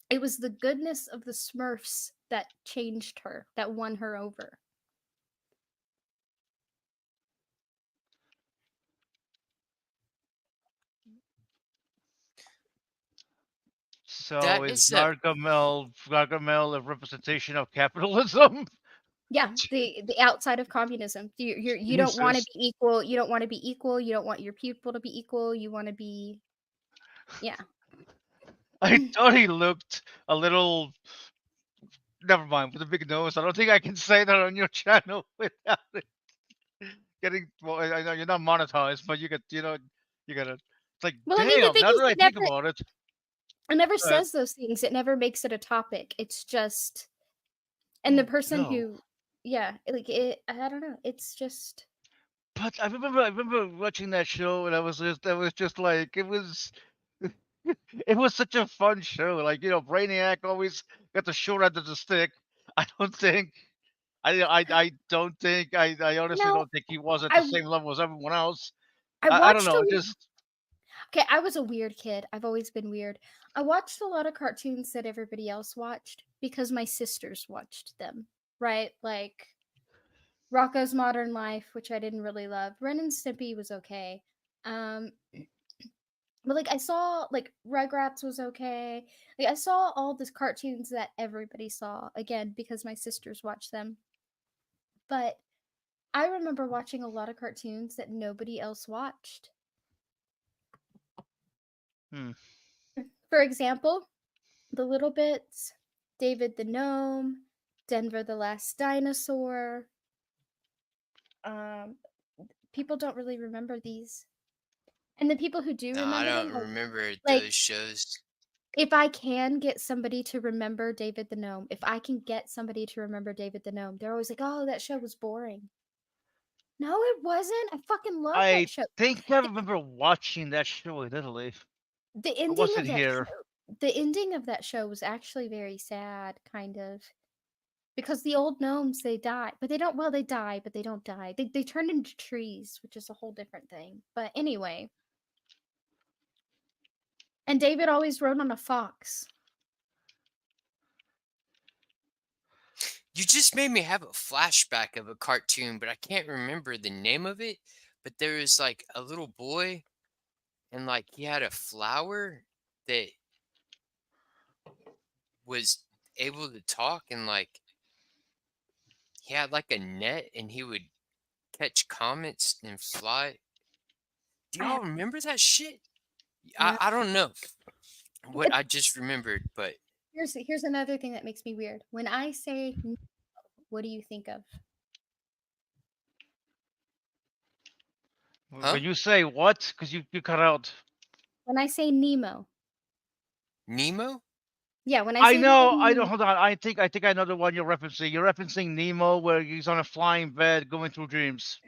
It was the goodness of the Smurfs that changed her, that won her over. So That is is a Gargamel a representation of capitalism? Yeah, the outside of communism. You don't want to Jesus. be equal. You don't want to be equal. You don't want your people to be equal. You want to be, yeah. I thought he looked a little. Never mind, with a big nose. I don't think I can say that on your channel without it getting. Well, I know you're not monetized, but you gotta. It's like, Well, I mean, the damn. thing Now is, that I think about it, it never uh, says those things. It never makes it a topic. It's just, and the oh person no. who, yeah, like it. I don't know. It's just, But I remember watching that show, and I was just like, it was such a fun show. Like, Brainiac always got the short end of the stick. I don't think, I don't think, I you honestly know, don't think he was at I the same level as everyone else. I I don't watched know. a. It just, Okay, I was a weird kid. I've always been weird. I watched a lot of cartoons that everybody else watched because my sisters watched them, right? Like Rocco's Modern Life, which I didn't really love. Ren and Stimpy was okay. Um, but like I saw like Rugrats was okay. Like I saw all these cartoons that everybody saw again because my sisters watched them. But I remember watching a lot of cartoons that nobody else watched. hmm. For example, The Little Bits, David the Gnome, Denver the Last Dinosaur. Um, People don't really remember these. And the people who do no. I remember them, don't remember like those shows. if I can get somebody to remember David the Gnome, if I can get somebody to remember David the Gnome, they're always like, "Oh, that show was boring." No, it wasn't. I fucking love I that show. think I The, remember watching that show in Italy. the I ending of wasn't that here. show, the ending of that show was actually very sad, kind of, because the old gnomes they die, but they don't. Well, they die, but they don't die. They turn into trees, which is a whole different thing. But anyway, and David always rode on a fox. You just made me have a flashback of a cartoon, but I can't remember the name of it. But there was like a little boy, and like he had a flower that was able to talk, and like he had like a net, and he would catch comets and fly. Do I y'all have remember that shit? no. I don't know what I just remembered, but Here's another thing that makes me weird. When I say, what do you think of? huh? When you say what? Because you cut out. When I say Nemo, Nemo? yeah. When I I say the word know. I don't. Nemo, Hold on. I think I know the one you're referencing. You're referencing Nemo, where he's on a flying bed going through dreams,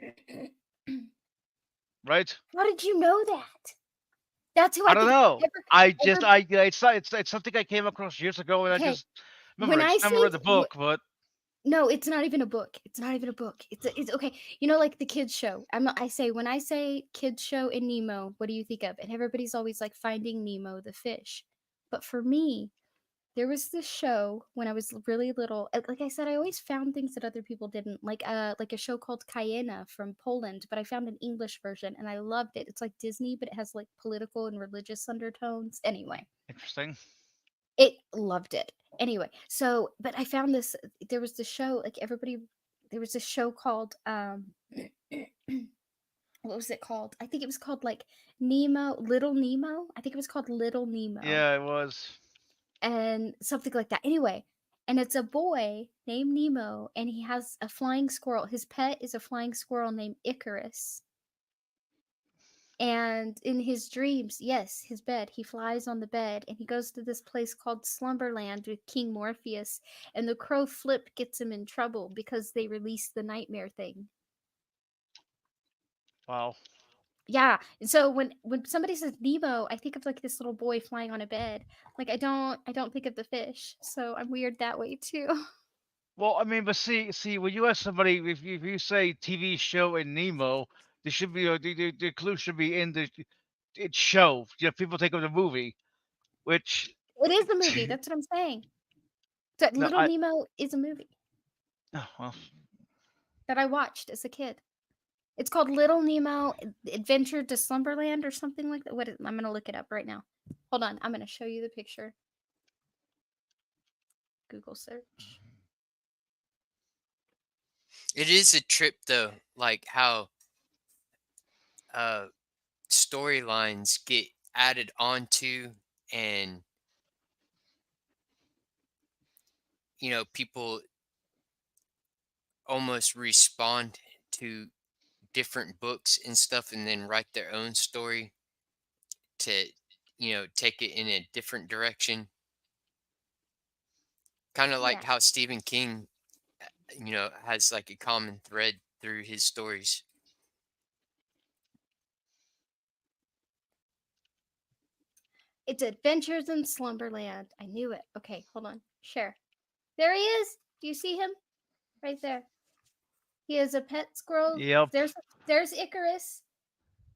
right? how did you know that? That's who I I don't think. know. Ever, I just ever. I it's something I came across years ago, and I Okay. just remember. When I I just never say read the book, but no, it's not even a book. It's not even a book. It's okay. You know, like the kids show. I say when I say kids show and Nemo, what do you think of? And everybody's always like Finding Nemo, the fish. But for me, there was this show when I was really little. Like I said, I always found things that other people didn't. Like a show called Cayena from Poland, but I found an English version and I loved it. It's like Disney, but it has like political and religious undertones. Anyway, interesting. it loved it. Anyway, so but I found this. There was this show like everybody. There was this show called what was it called? I think it was called like Nemo, Little Nemo. I think it was called Little Nemo. Yeah, it was. and something like that. Anyway, and it's a boy named Nemo, and he has a flying squirrel. His pet is a flying squirrel named Icarus. And in his dreams, yes, his bed, he flies on the bed and he goes to this place called Slumberland with King Morpheus. And the crow Flip gets him in trouble because they released the nightmare thing. Wow. Yeah. And so when somebody says Nemo, I think of like this little boy flying on a bed. Like I don't think of the fish. So I'm weird that way too. Well, I mean, but see, when you ask somebody, if you say TV show and Nemo, there should be the clue should be in the it show. You know, people think of the movie, which It is a movie. That's what I'm saying. So no, Little Nemo is a movie oh, well, that I watched as a kid. It's called Little Nemo Adventure to Slumberland or something like that. I'm gonna look it up right now. Hold on, I'm gonna show you the picture. Google search. It is a trip though, like how uh storylines get added onto, and people almost respond to different books and stuff and then write their own story to take it in a different direction, kind of like Yeah, how Stephen King has like a common thread through his stories. it's Adventures in Slumberland. I knew it. Okay, hold on. Share. There he is. Do you see him? Right there. He is a pet squirrel. yep. There's Icarus.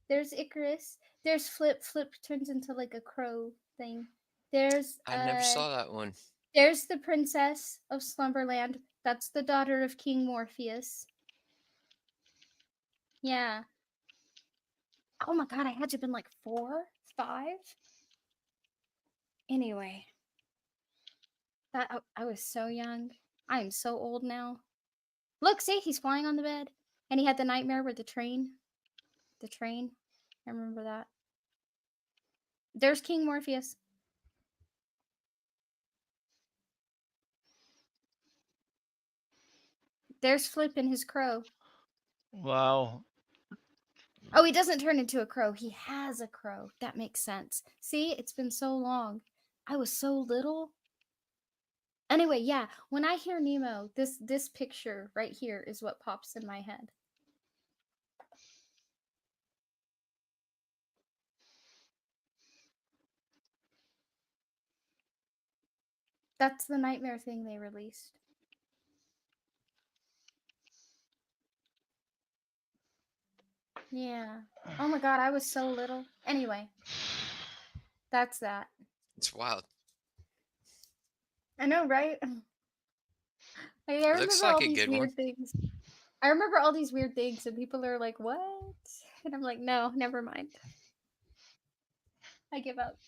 There's Icarus. There's Flip. Flip turns into like a crow thing. There's I never saw that one. There's the princess of Slumberland. That's the daughter of King Morpheus. Yeah. Oh my god, I had to have been like 4, 5. Anyway, I was so young. I am so old now. Look, see, he's flying on the bed, and he had the nightmare with the train. The train. I remember that. There's King Morpheus. There's Flip and his crow. Wow. Oh, he doesn't turn into a crow. He has a crow. That makes sense. See, it's been so long. I was so little. Anyway, yeah, when I hear Nemo, this picture right here is what pops in my head. That's the nightmare thing they released. Yeah. Oh my god, I was so little. Anyway, that's that. It's wild. I know, right? I It looks remember like all a these good one. weird things. I remember all these weird things, and people are like, "What?" And I'm like, "No, never mind. I give up."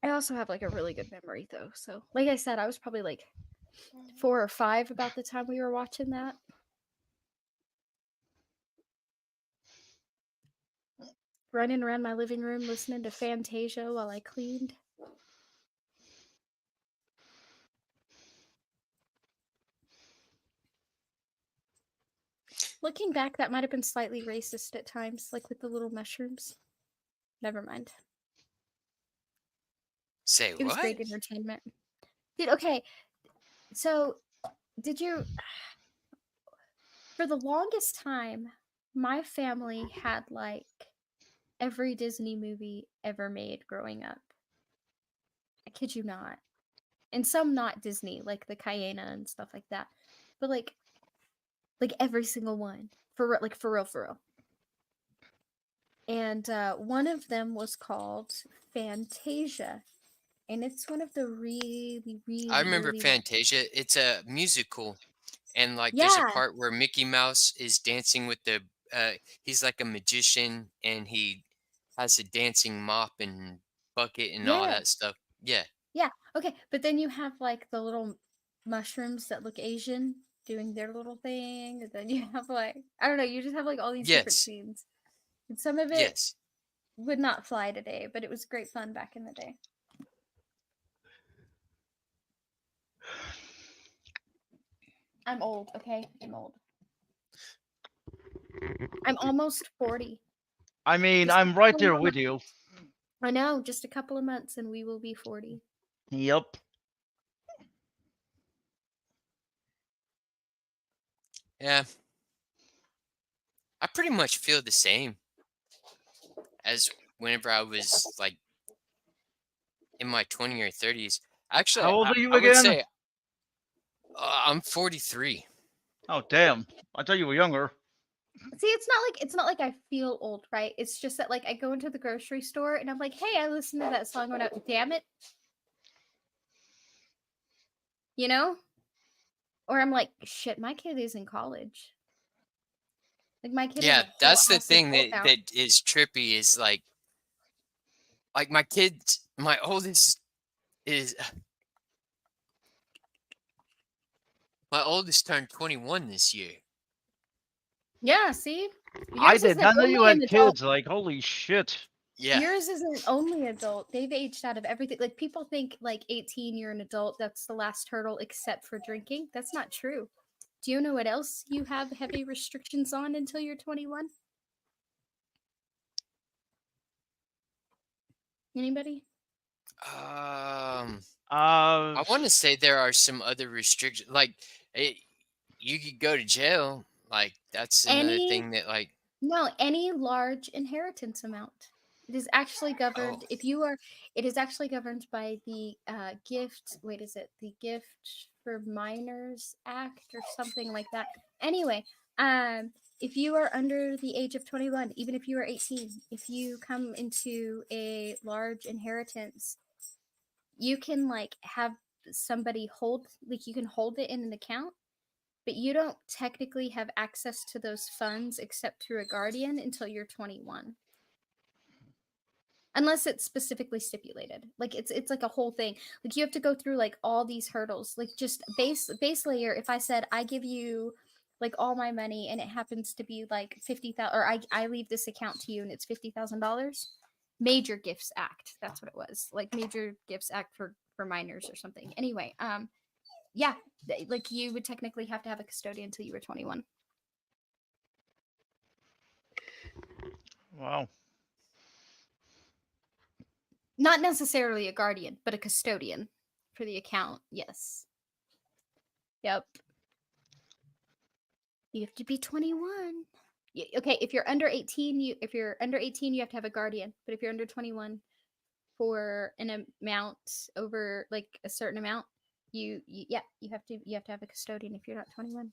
I also have like a really good memory though. So, like I said, I was probably like 4 or 5 about the time we were watching that. Running around my living room listening to Fantasia while I cleaned. Looking back, that might have been slightly racist at times, like with the little mushrooms. Never mind. Say It was what? great entertainment. Dude, okay. So, did you for the longest time, my family had like every Disney movie ever made growing up. I kid you not. And some not Disney, like the Cayena and stuff like that. But like every single one. Like for real, for real. And one of them was called Fantasia. And it's one of the really, I really remember early ones. Fantasia. It's a musical, and like there's a Yeah, part where Mickey Mouse is dancing with the. He's like a magician, and he has a dancing mop and bucket and all yeah, that stuff. Yeah. yeah. Okay, but then you have like the little mushrooms that look Asian doing their little thing. And then you have like, I don't know, you just have like all these different Yes. scenes. And some of it Yes. would not fly today, but it was great fun back in the day. I'm old, okay? I'm old. I'm almost 40. I mean, Just a I'm right couple there more with months. you. I know, just a couple of months and we will be 40. Yep. Yeah. I pretty much feel the same as whenever I was like in my 20s or 30s. Actually, How old are you I would again? say I'm 43. Oh, damn. I thought you were younger. See, it's not like I feel old, right? It's just that like I go into the grocery store and I'm like, hey, I listened to that song when I damn it. You know? Or I'm like, shit, my kid is in college. Like my kid has Yeah, a whole that's the house of thing built that out. that is trippy is like my kids, my oldest is my oldest turned 21 this year. Yeah, see? I Yours did isn't not know you only an had adult. kids. Like, holy shit. Yeah. Yours isn't only adult. They've aged out of everything. Like people think like 18 you're an adult. That's the last hurdle except for drinking. That's not true. Do you know what else you have heavy restrictions on until you're 21? Anybody? I want to say there are some other restrictions like you could go to jail. Like that's another Any thing that like No, any large inheritance amount. It is actually governed oh if you are it is actually governed by the gift wait, is it the Gift for Minors Act or something like that? Anyway, if you are under the age of 21, even if you are 18, if you come into a large inheritance, you can like have somebody hold like you can hold it in an account, but you don't technically have access to those funds except through a guardian until you're 21. Unless it's specifically stipulated. Like it's like a whole thing. Like you have to go through like all these hurdles. Like just base layer, if I said I give you like all my money and it happens to be like 50,000 or I leave this account to you and it's $50,000, Major Gifts Act. That's what it was. Like Major Gifts Act for minors or something. Anyway, yeah, like you would technically have to have a custodian until you were 21. Wow. Not necessarily a guardian, but a custodian for the account. Yes. Yep. You have to be 21. Okay, if you're under 18, you have to have a guardian. But if you're under 21 for an amount over like a certain amount, you have to have a custodian if you're not 21.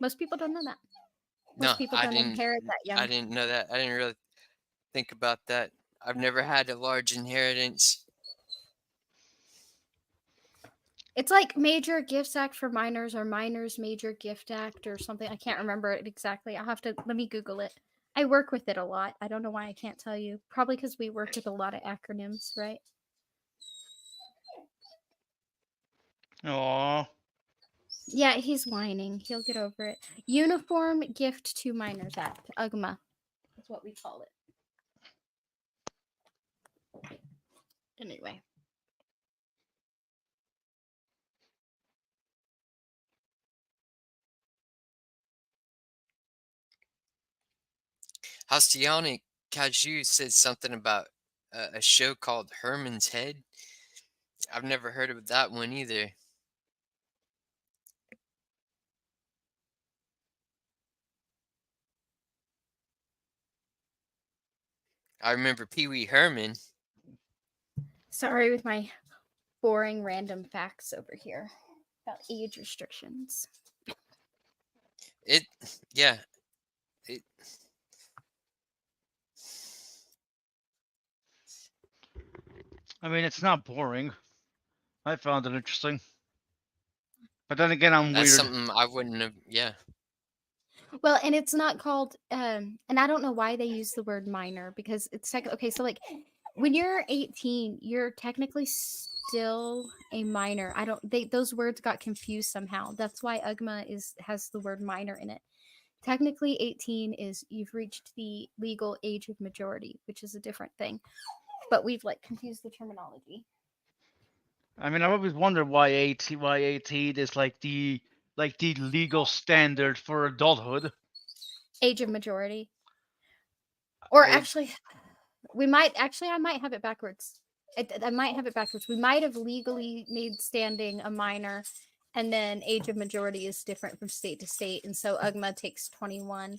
Most people don't know that. no, Most people don't inherit that I young. didn't know that. I didn't really think about that. I've never had a large inheritance. It's like Major Gifts Act for minors or Minors Major Gift Act or something. I can't remember it exactly. I'll have to let me Google it. I work with it a lot. I don't know why I can't tell you. Probably because we work with a lot of acronyms, right? Aw. Yeah, he's whining. He'll get over it. Uniform Gift to Minors Act, UGMA. That's what we call it. Anyway. Hastiani Kaju said something about a show called Herman's Head. I've never heard of that one either. I remember Pee Wee Herman. Sorry with my boring random facts over here about age restrictions. Yeah. I mean, it's not boring. I found it interesting. But then again, I'm That's weird. something I wouldn't have. Yeah. Well, and it's not called and I don't know why they use the word minor because it's like okay, so like when you're 18, you're technically still a minor. I don't they those words got confused somehow. That's why UGMA has the word minor in it. Technically, 18 is you've reached the legal age of majority, which is a different thing. But we've like confused the terminology. I mean, I've always wondered why 18 is like the legal standard for adulthood. Age of majority. Or I, actually, I might have it backwards. I might have it backwards. We might have legally made standing a minor, and then age of majority is different from state to state, and so UGMA takes 21.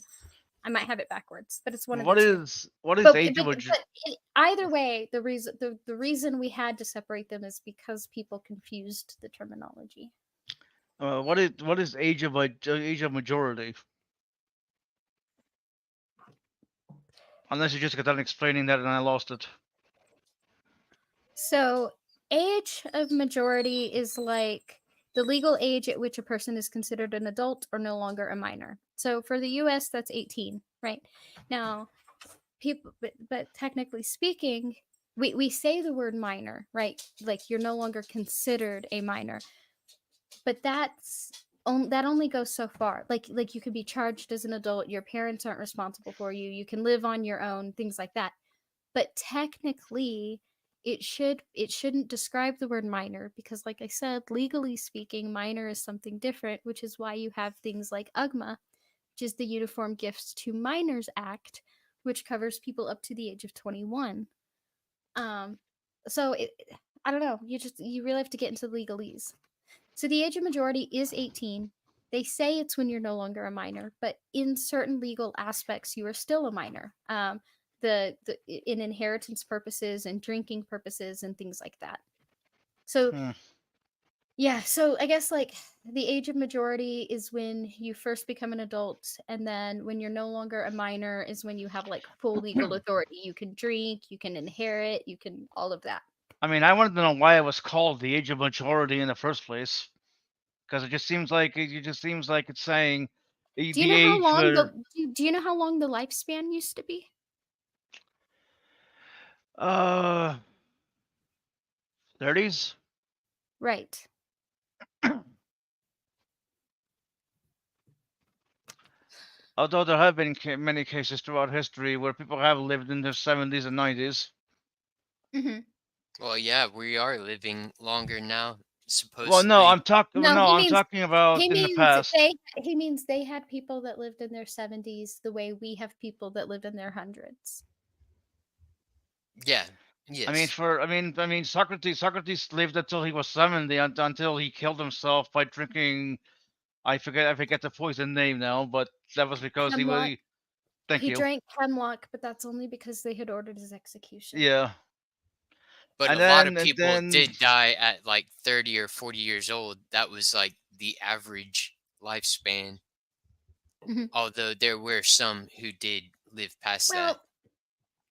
I might have it backwards, but it's one of what those two. is age of Either way, the reason we had to separate them is because people confused the terminology. what is age of majority? Unless you just got done explaining that and I lost it. So, age of majority is like the legal age at which a person is considered an adult or no longer a minor. So, for the US, that's 18, right? Now, people, but technically speaking, we say the word minor, right? Like you're no longer considered a minor, but that only goes so far. Like you could be charged as an adult, your parents aren't responsible for you, you can live on your own, things like that. But technically, it shouldn't describe the word minor because, like I said, legally speaking, minor is something different, which is why you have things like UGMA, which is the Uniform Gifts to Minors Act, which covers people up to the age of 21. Um, so I don't know. You really have to get into the legalese. So the age of majority is 18. They say it's when you're no longer a minor, but in certain legal aspects, you are still a minor. The in inheritance purposes and drinking purposes and things like that. So yeah, so I guess like the age of majority is when you first become an adult, and then when you're no longer a minor is when you have like full legal authority. You can drink, you can inherit, you can all of that. I mean, I wanted to know why it was called the age of majority in the first place, because it just seems like it's saying Do you the know how age long where do you know how long the lifespan used to be? uh 30s. Right. Although there have been many cases throughout history where people have lived in their 70s and 90s. Mm-hmm. Well, yeah, we are living longer now, Well, no, supposedly. No, I'm talking about he in the means past. he means they had people that lived in their 70s the way we have people that live in their hundreds. Yeah. I mean, Yes. Socrates lived until he was 70, until he killed himself by drinking. I forget the poison name now, but that was because he Hemlock. was. Thank He you. drank hemlock, but that's only because they had ordered his execution. Yeah, But a lot of people did die at like 30 or 40 years old. That was like the average lifespan. Mhm. Although there were some who did live past that. Well,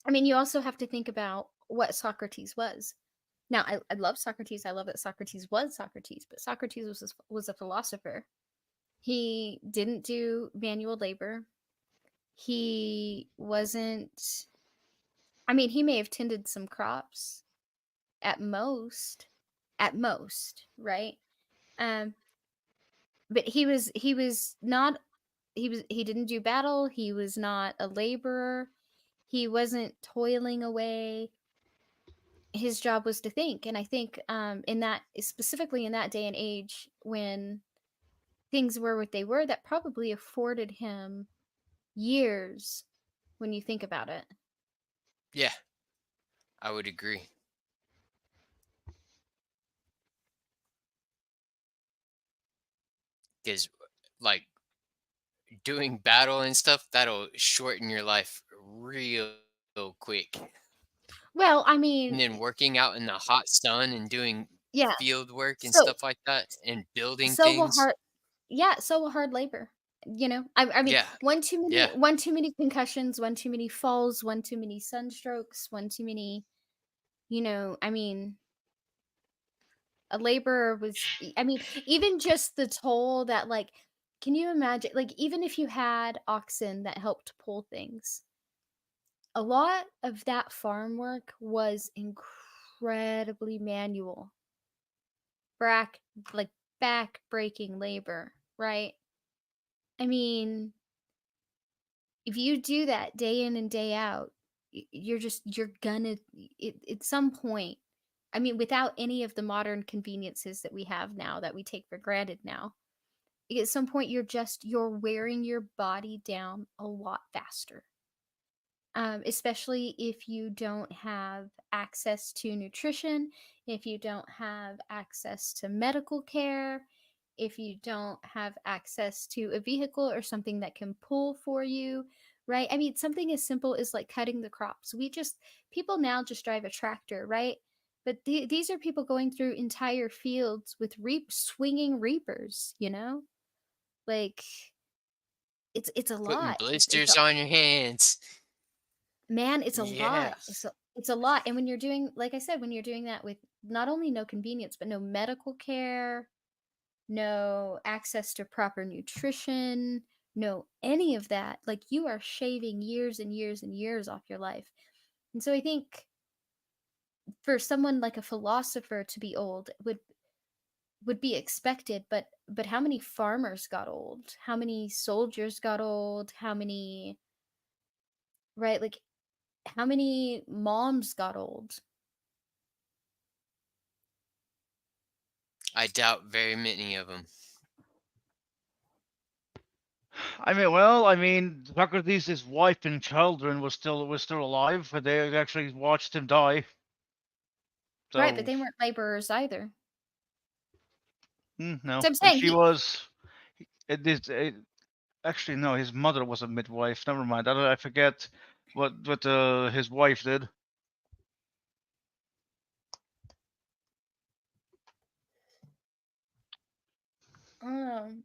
I mean, you also have to think about what Socrates was. Now, I love Socrates. I love that Socrates was Socrates, but Socrates was a philosopher. He didn't do manual labor. He wasn't. I mean, he may have tended some crops at most, right? Um, but he was not. He didn't do battle. He was not a laborer. He wasn't toiling away. His job was to think, and I think in that specifically in that day and age when things were what they were, that probably afforded him years when you think about it. Yeah, I would agree. Because, like, doing battle and stuff, that'll shorten your life real quick. Well, I And mean, then working out in the hot sun and doing yeah. field work and So stuff like that and building so will things. hard yeah, so will hard labor. I mean, Yeah. Yeah. one too many concussions, one too many falls, one too many sunstrokes, one too many, I mean, a laborer I mean, even just the toll that like can you imagine like even if you had oxen that helped pull things, a lot of that farm work was incredibly manual. Back like back breaking labor, right? I mean, if you do that day in and day out, you're gonna at some point. I mean, without any of the modern conveniences that we have now that we take for granted now, at some point you're wearing your body down a lot faster. Especially if you don't have access to nutrition, if you don't have access to medical care, if you don't have access to a vehicle or something that can pull for you, right? I mean, something as simple as like cutting the crops. People now just drive a tractor, right? But these are people going through entire fields with swinging reapers, you know? Like it's a Putting lot. blisters on your hands. Man, it's a lot. Yes. It's a lot. And when you're doing, like I said, when you're doing that with not only no convenience, but no medical care, no access to proper nutrition, no any of that, like you are shaving years and years and years off your life. And so I think for someone like a philosopher to be old would be expected, but how many farmers got old? How many soldiers got old? How many, right? Like how many moms got old? I doubt very many of them. I mean, Socrates, his wife and children was still alive, but they actually watched him die. Right, but So they weren't laborers either. no, So I'm but saying she was. It is actually no. His mother was a midwife. Never mind. I forget what his wife did. um,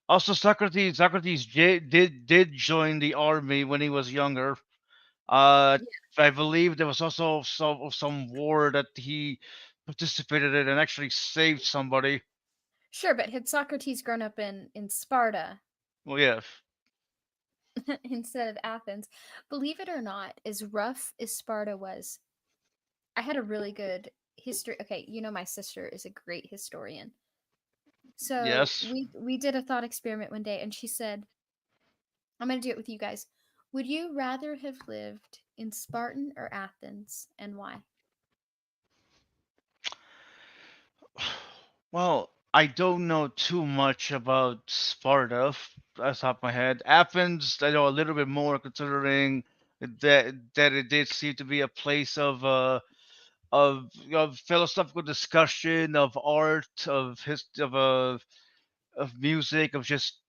Also, Socrates did join the army when he was younger. Uh, yeah, I believe there was also some war that he participated in and actually saved somebody. sure, but had Socrates grown up in Sparta Well, yeah. instead of Athens, believe it or not, as rough as Sparta was, I had a really good history. Okay, you know my sister is a great historian. So Yes. we did a thought experiment one day, and she said, "I'm going to do it with you guys. Would you rather have lived in Spartan or Athens, and why?" Well, I don't know too much about Sparta off the top of my head. Athens, I know a little bit more, considering that it did seem to be a place of philosophical discussion, of art, of music, of just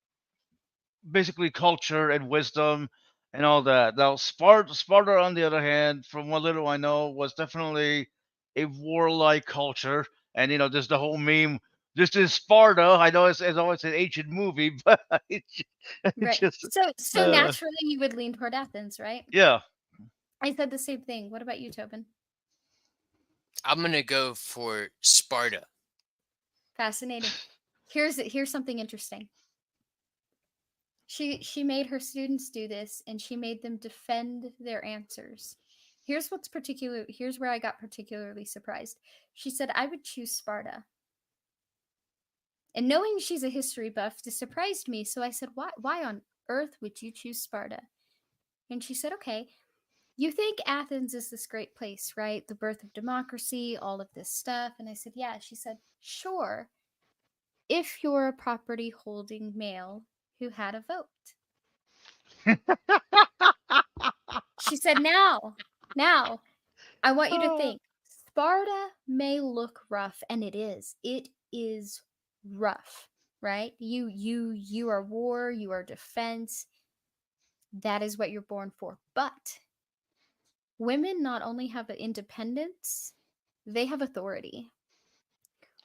basically culture and wisdom and all that. Now, Sparta, on the other hand, from what little I know, was definitely a warlike culture. And there's the whole meme. This is Sparta. I know it's always an ancient movie, but it's Right. just So uh, naturally you would lean toward Athens, right? yeah. I said the same thing. What about you, Tobin? I'm gonna go for Sparta. Fascinating. Here's something interesting. She made her students do this, and she made them defend their answers. Here's where I got particularly surprised. She said, "I would choose Sparta." And knowing she's a history buff, this surprised me. So I said, "Why on earth would you choose Sparta?" And she said, "Okay, you think Athens is this great place, right? The birth of democracy, all of this stuff." And I said, "Yeah." She said, "Sure, if you're a property holding male who had a vote." She said, now, I want you to think Sparta may look rough, and it is. It is rough, right? You are war, you are defense. That is what you're born for. But women not only have independence, they have authority.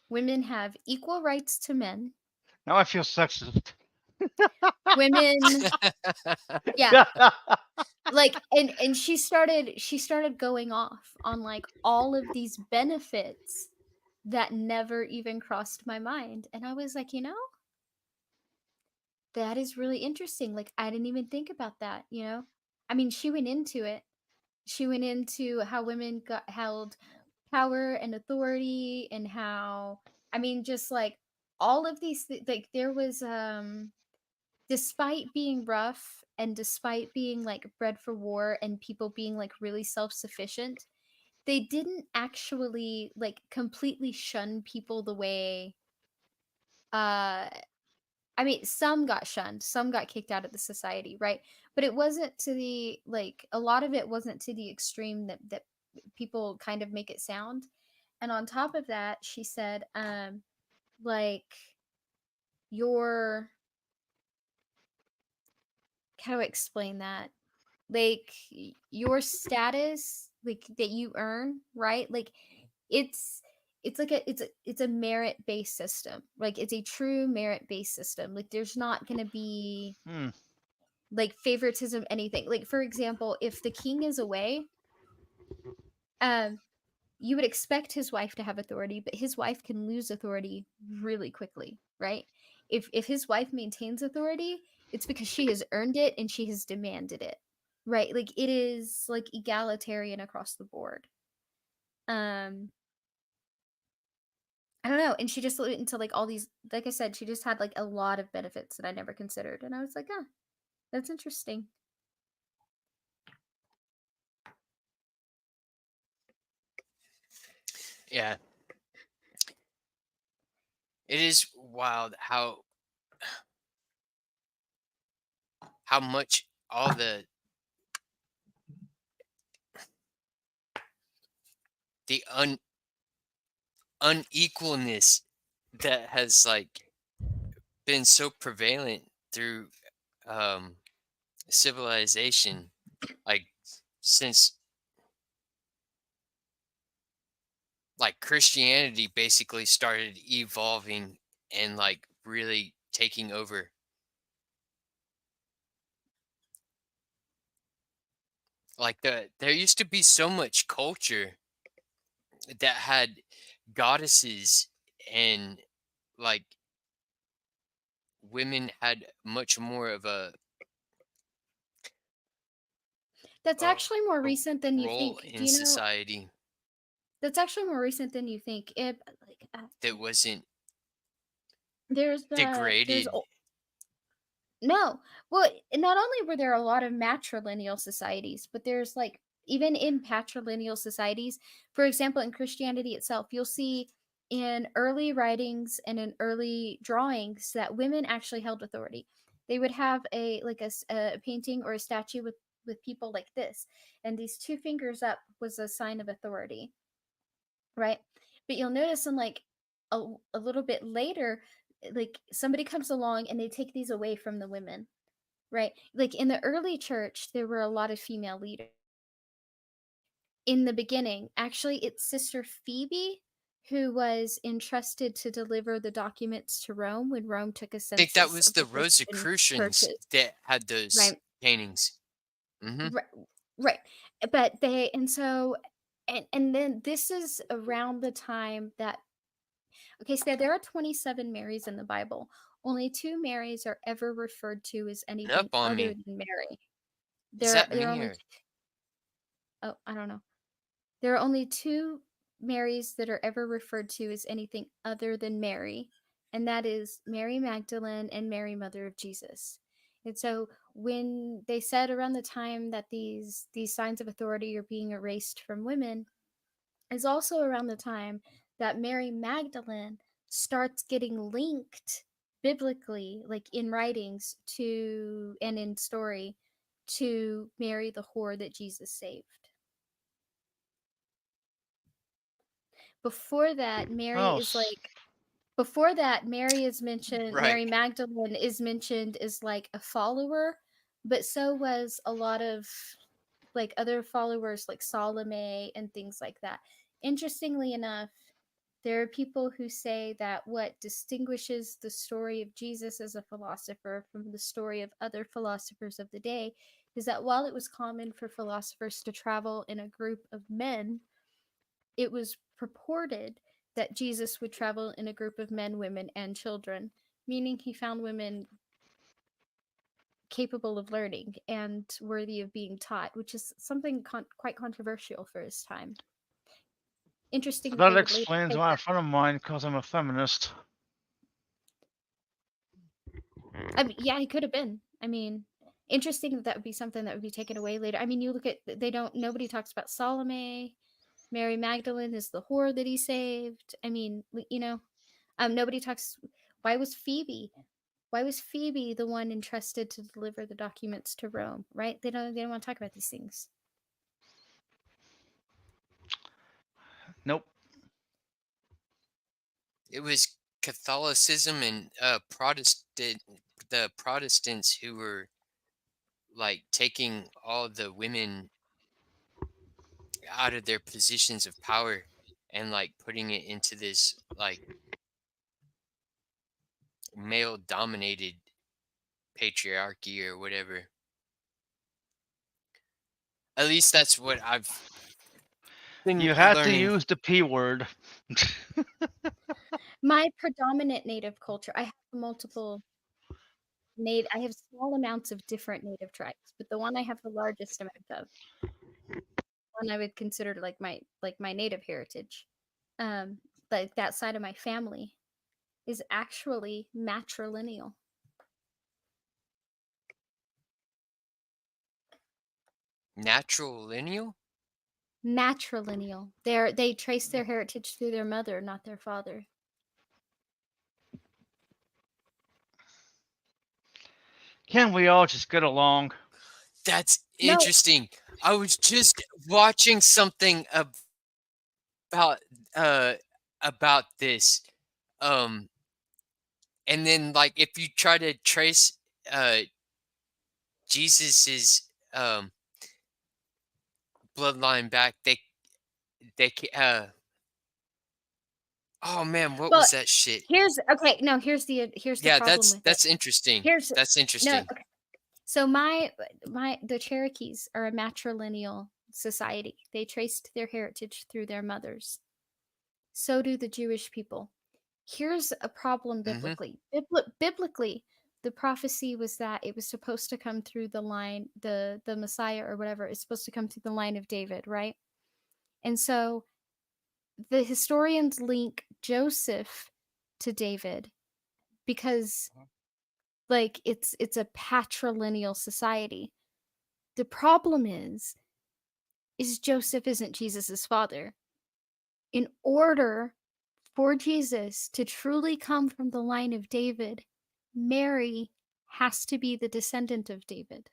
Women have equal rights to men. Now I feel sexist. Women, yeah, like and she started going off on like all of these benefits that never even crossed my mind. And I was like, that is really interesting. Like I didn't even think about that. I mean, she went into it. She went into how women got held power and authority, and how, I mean, just like all of these like despite being rough and despite being like bred for war and people being like really self-sufficient, they didn't actually like completely shun people the way I mean, some got shunned, some got kicked out of the society, right? But it wasn't to the like a lot of it wasn't to the extreme that people kind of make it sound. And on top of that, she said, like your how do I explain that? Like your status, like that you earn, right? Like it's it's a merit based system. Like it's a true merit based system. Like there's not gonna be Hmm. like favoritism anything. Like for example, if the king is away, um you would expect his wife to have authority, but his wife can lose authority really quickly, right? If his wife maintains authority, it's because she has earned it and she has demanded it. Right? Like it is like egalitarian across the board. Um I don't know, and she just went into like all these like I said, she just had like a lot of benefits that I never considered and I was like, "Ah, that's interesting." Yeah, it is wild how much all the unequalness that has like been so prevalent through um civilization, like since like Christianity basically started evolving and like really taking over. Like there used to be so much culture that had goddesses, and like women had much more of That's a, actually more a recent than you role think. Do in you know society that's actually more recent than you think. It like that wasn't there's degraded. no. Well, not only were there a lot of matrilineal societies, but there's like even in patrilineal societies, for example, in Christianity itself, you'll see in early writings and in early drawings that women actually held authority. They would have a like a painting or a statue with people like this, and these two fingers up was a sign of authority, right? But you'll notice in like a little bit later, like somebody comes along and they take these away from the women, right? Like in the early church, there were a lot of female leaders. In the beginning, actually, it's Sister Phoebe who was entrusted to deliver the documents to Rome when Rome took a I think that census was of the the Christian Rosicrucians churches, that had those right? paintings. Hmm. Right, right. But they and so and then this is around the time that okay, so there are 27 Marys in the Bible. Only two Marys are ever referred to as Up anything on other me. than Mary. Is There, that there are me only or oh, I don't know. There are only two Marys that are ever referred to as anything other than Mary, and that is Mary Magdalene and Mary, Mother of Jesus. And so when they said around the time that these signs of authority are being erased from women, is also around the time that Mary Magdalene starts getting linked biblically, like in writings to and in story, to Mary the whore that Jesus saved. Before that, Oh, Mary is mentioned, right? Mary Magdalene is mentioned as like a follower, but so was a lot of like other followers like Salome and things like that. Interestingly enough, there are people who say that what distinguishes the story of Jesus as a philosopher from the story of other philosophers of the day is that while it was common for philosophers to travel in a group of men, it was purported that Jesus would travel in a group of men, women, and children, meaning he found women capable of learning and worthy of being taught, which is something quite controversial for his time. Interesting so that that they would later explains take why a that. friend of mine, because I'm a feminist. I mean, yeah, he could have been. I mean, interesting that would be something that would be taken away later. I mean, you look at nobody talks about Salome. Mary Magdalene is the whore that he saved. I mean, nobody talks. Why was Phoebe? Why was Phoebe the one entrusted to deliver the documents to Rome? Right? They don't want to talk about these things. Nope. It was Catholicism and the Protestants who were like taking all the women out of their positions of power and like putting it into this like male dominated patriarchy or whatever. At least that's what I've been You had learning. to use the P word. My predominant native culture, I have multiple I have small amounts of different native tribes, but the one I have the largest amount of, one I would consider like my native heritage, like that side of my family, is actually matrilineal. Natural lineal? Matrilineal. They trace their heritage through their mother, not their father. Can't we all just get along? That's No. interesting. I was just watching something about this. And then like if you try to trace Jesus's bloodline back, they oh man, what was that shit? Here's the problem with that's it. interesting. Here's That's interesting. No, okay. So the Cherokees are a matrilineal society. They traced their heritage through their mothers. So do the Jewish people. Here's a problem biblically. Biblically, the prophecy was that it was supposed to come through the line, the Messiah or whatever is supposed to come through the line of David, right? And so the historians link Joseph to David because like it's a patrilineal society. The problem is Joseph isn't Jesus's father. In order for Jesus to truly come from the line of David, Mary has to be the descendant of David.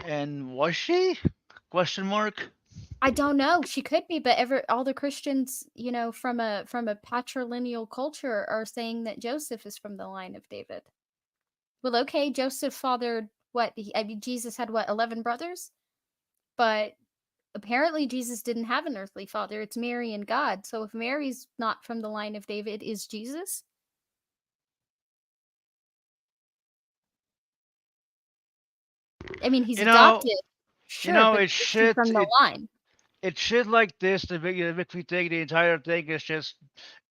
And was she? Question mark. I don't know. She could be, but all the Christians, from a patrilineal culture, are saying that Joseph is from the line of David. Well, okay, Joseph fathered what? Jesus had what? 11 brothers, but apparently Jesus didn't have an earthly father. It's Mary and God. So if Mary's not from the line of David, is Jesus? I mean, he's adopted. Sure, but it's shit from the line. It's shit like this that makes me think the entire thing is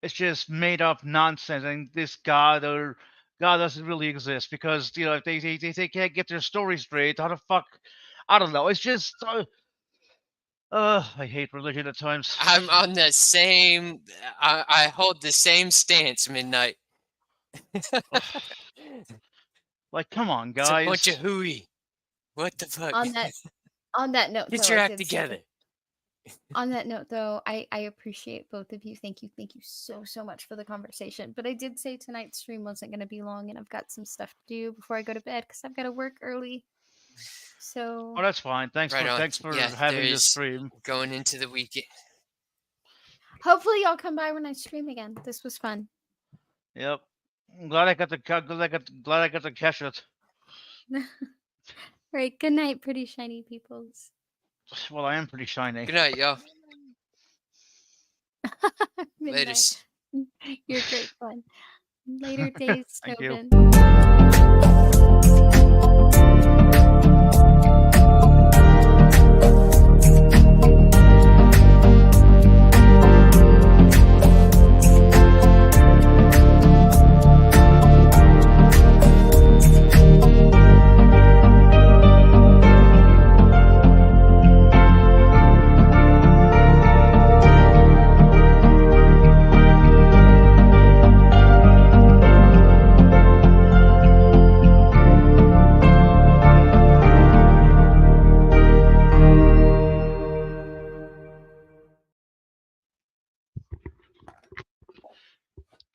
just made up nonsense, and this God doesn't really exist because if they can't get their story straight, how the fuck? I don't know. It's just I hate religion at times. I'm on the same. I hold the same stance, Midnight. Like, come on, guys. It's a bunch of hooey. What the fuck? On that note, get your act together. On that note, though, I appreciate both of you. Thank you so much for the conversation. But I did say tonight's stream wasn't going to be long, and I've got some stuff to do before I go to bed because I've got to work early. So. Oh, that's fine. Thanks for having this stream. Going into the weekend. Hopefully, y'all come by when I stream again. This was fun. Yep. I'm glad I got to catch it. Right. Good night, pretty shiny peoples. Well, I am pretty shiny. Good night, y'all. Later. You're great fun. Later days, Thank Tobin.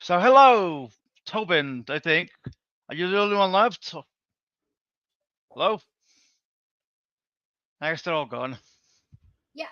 So hello, Tobin. I think. Are you the only one left? Hello. I guess they're all gone. Yeah,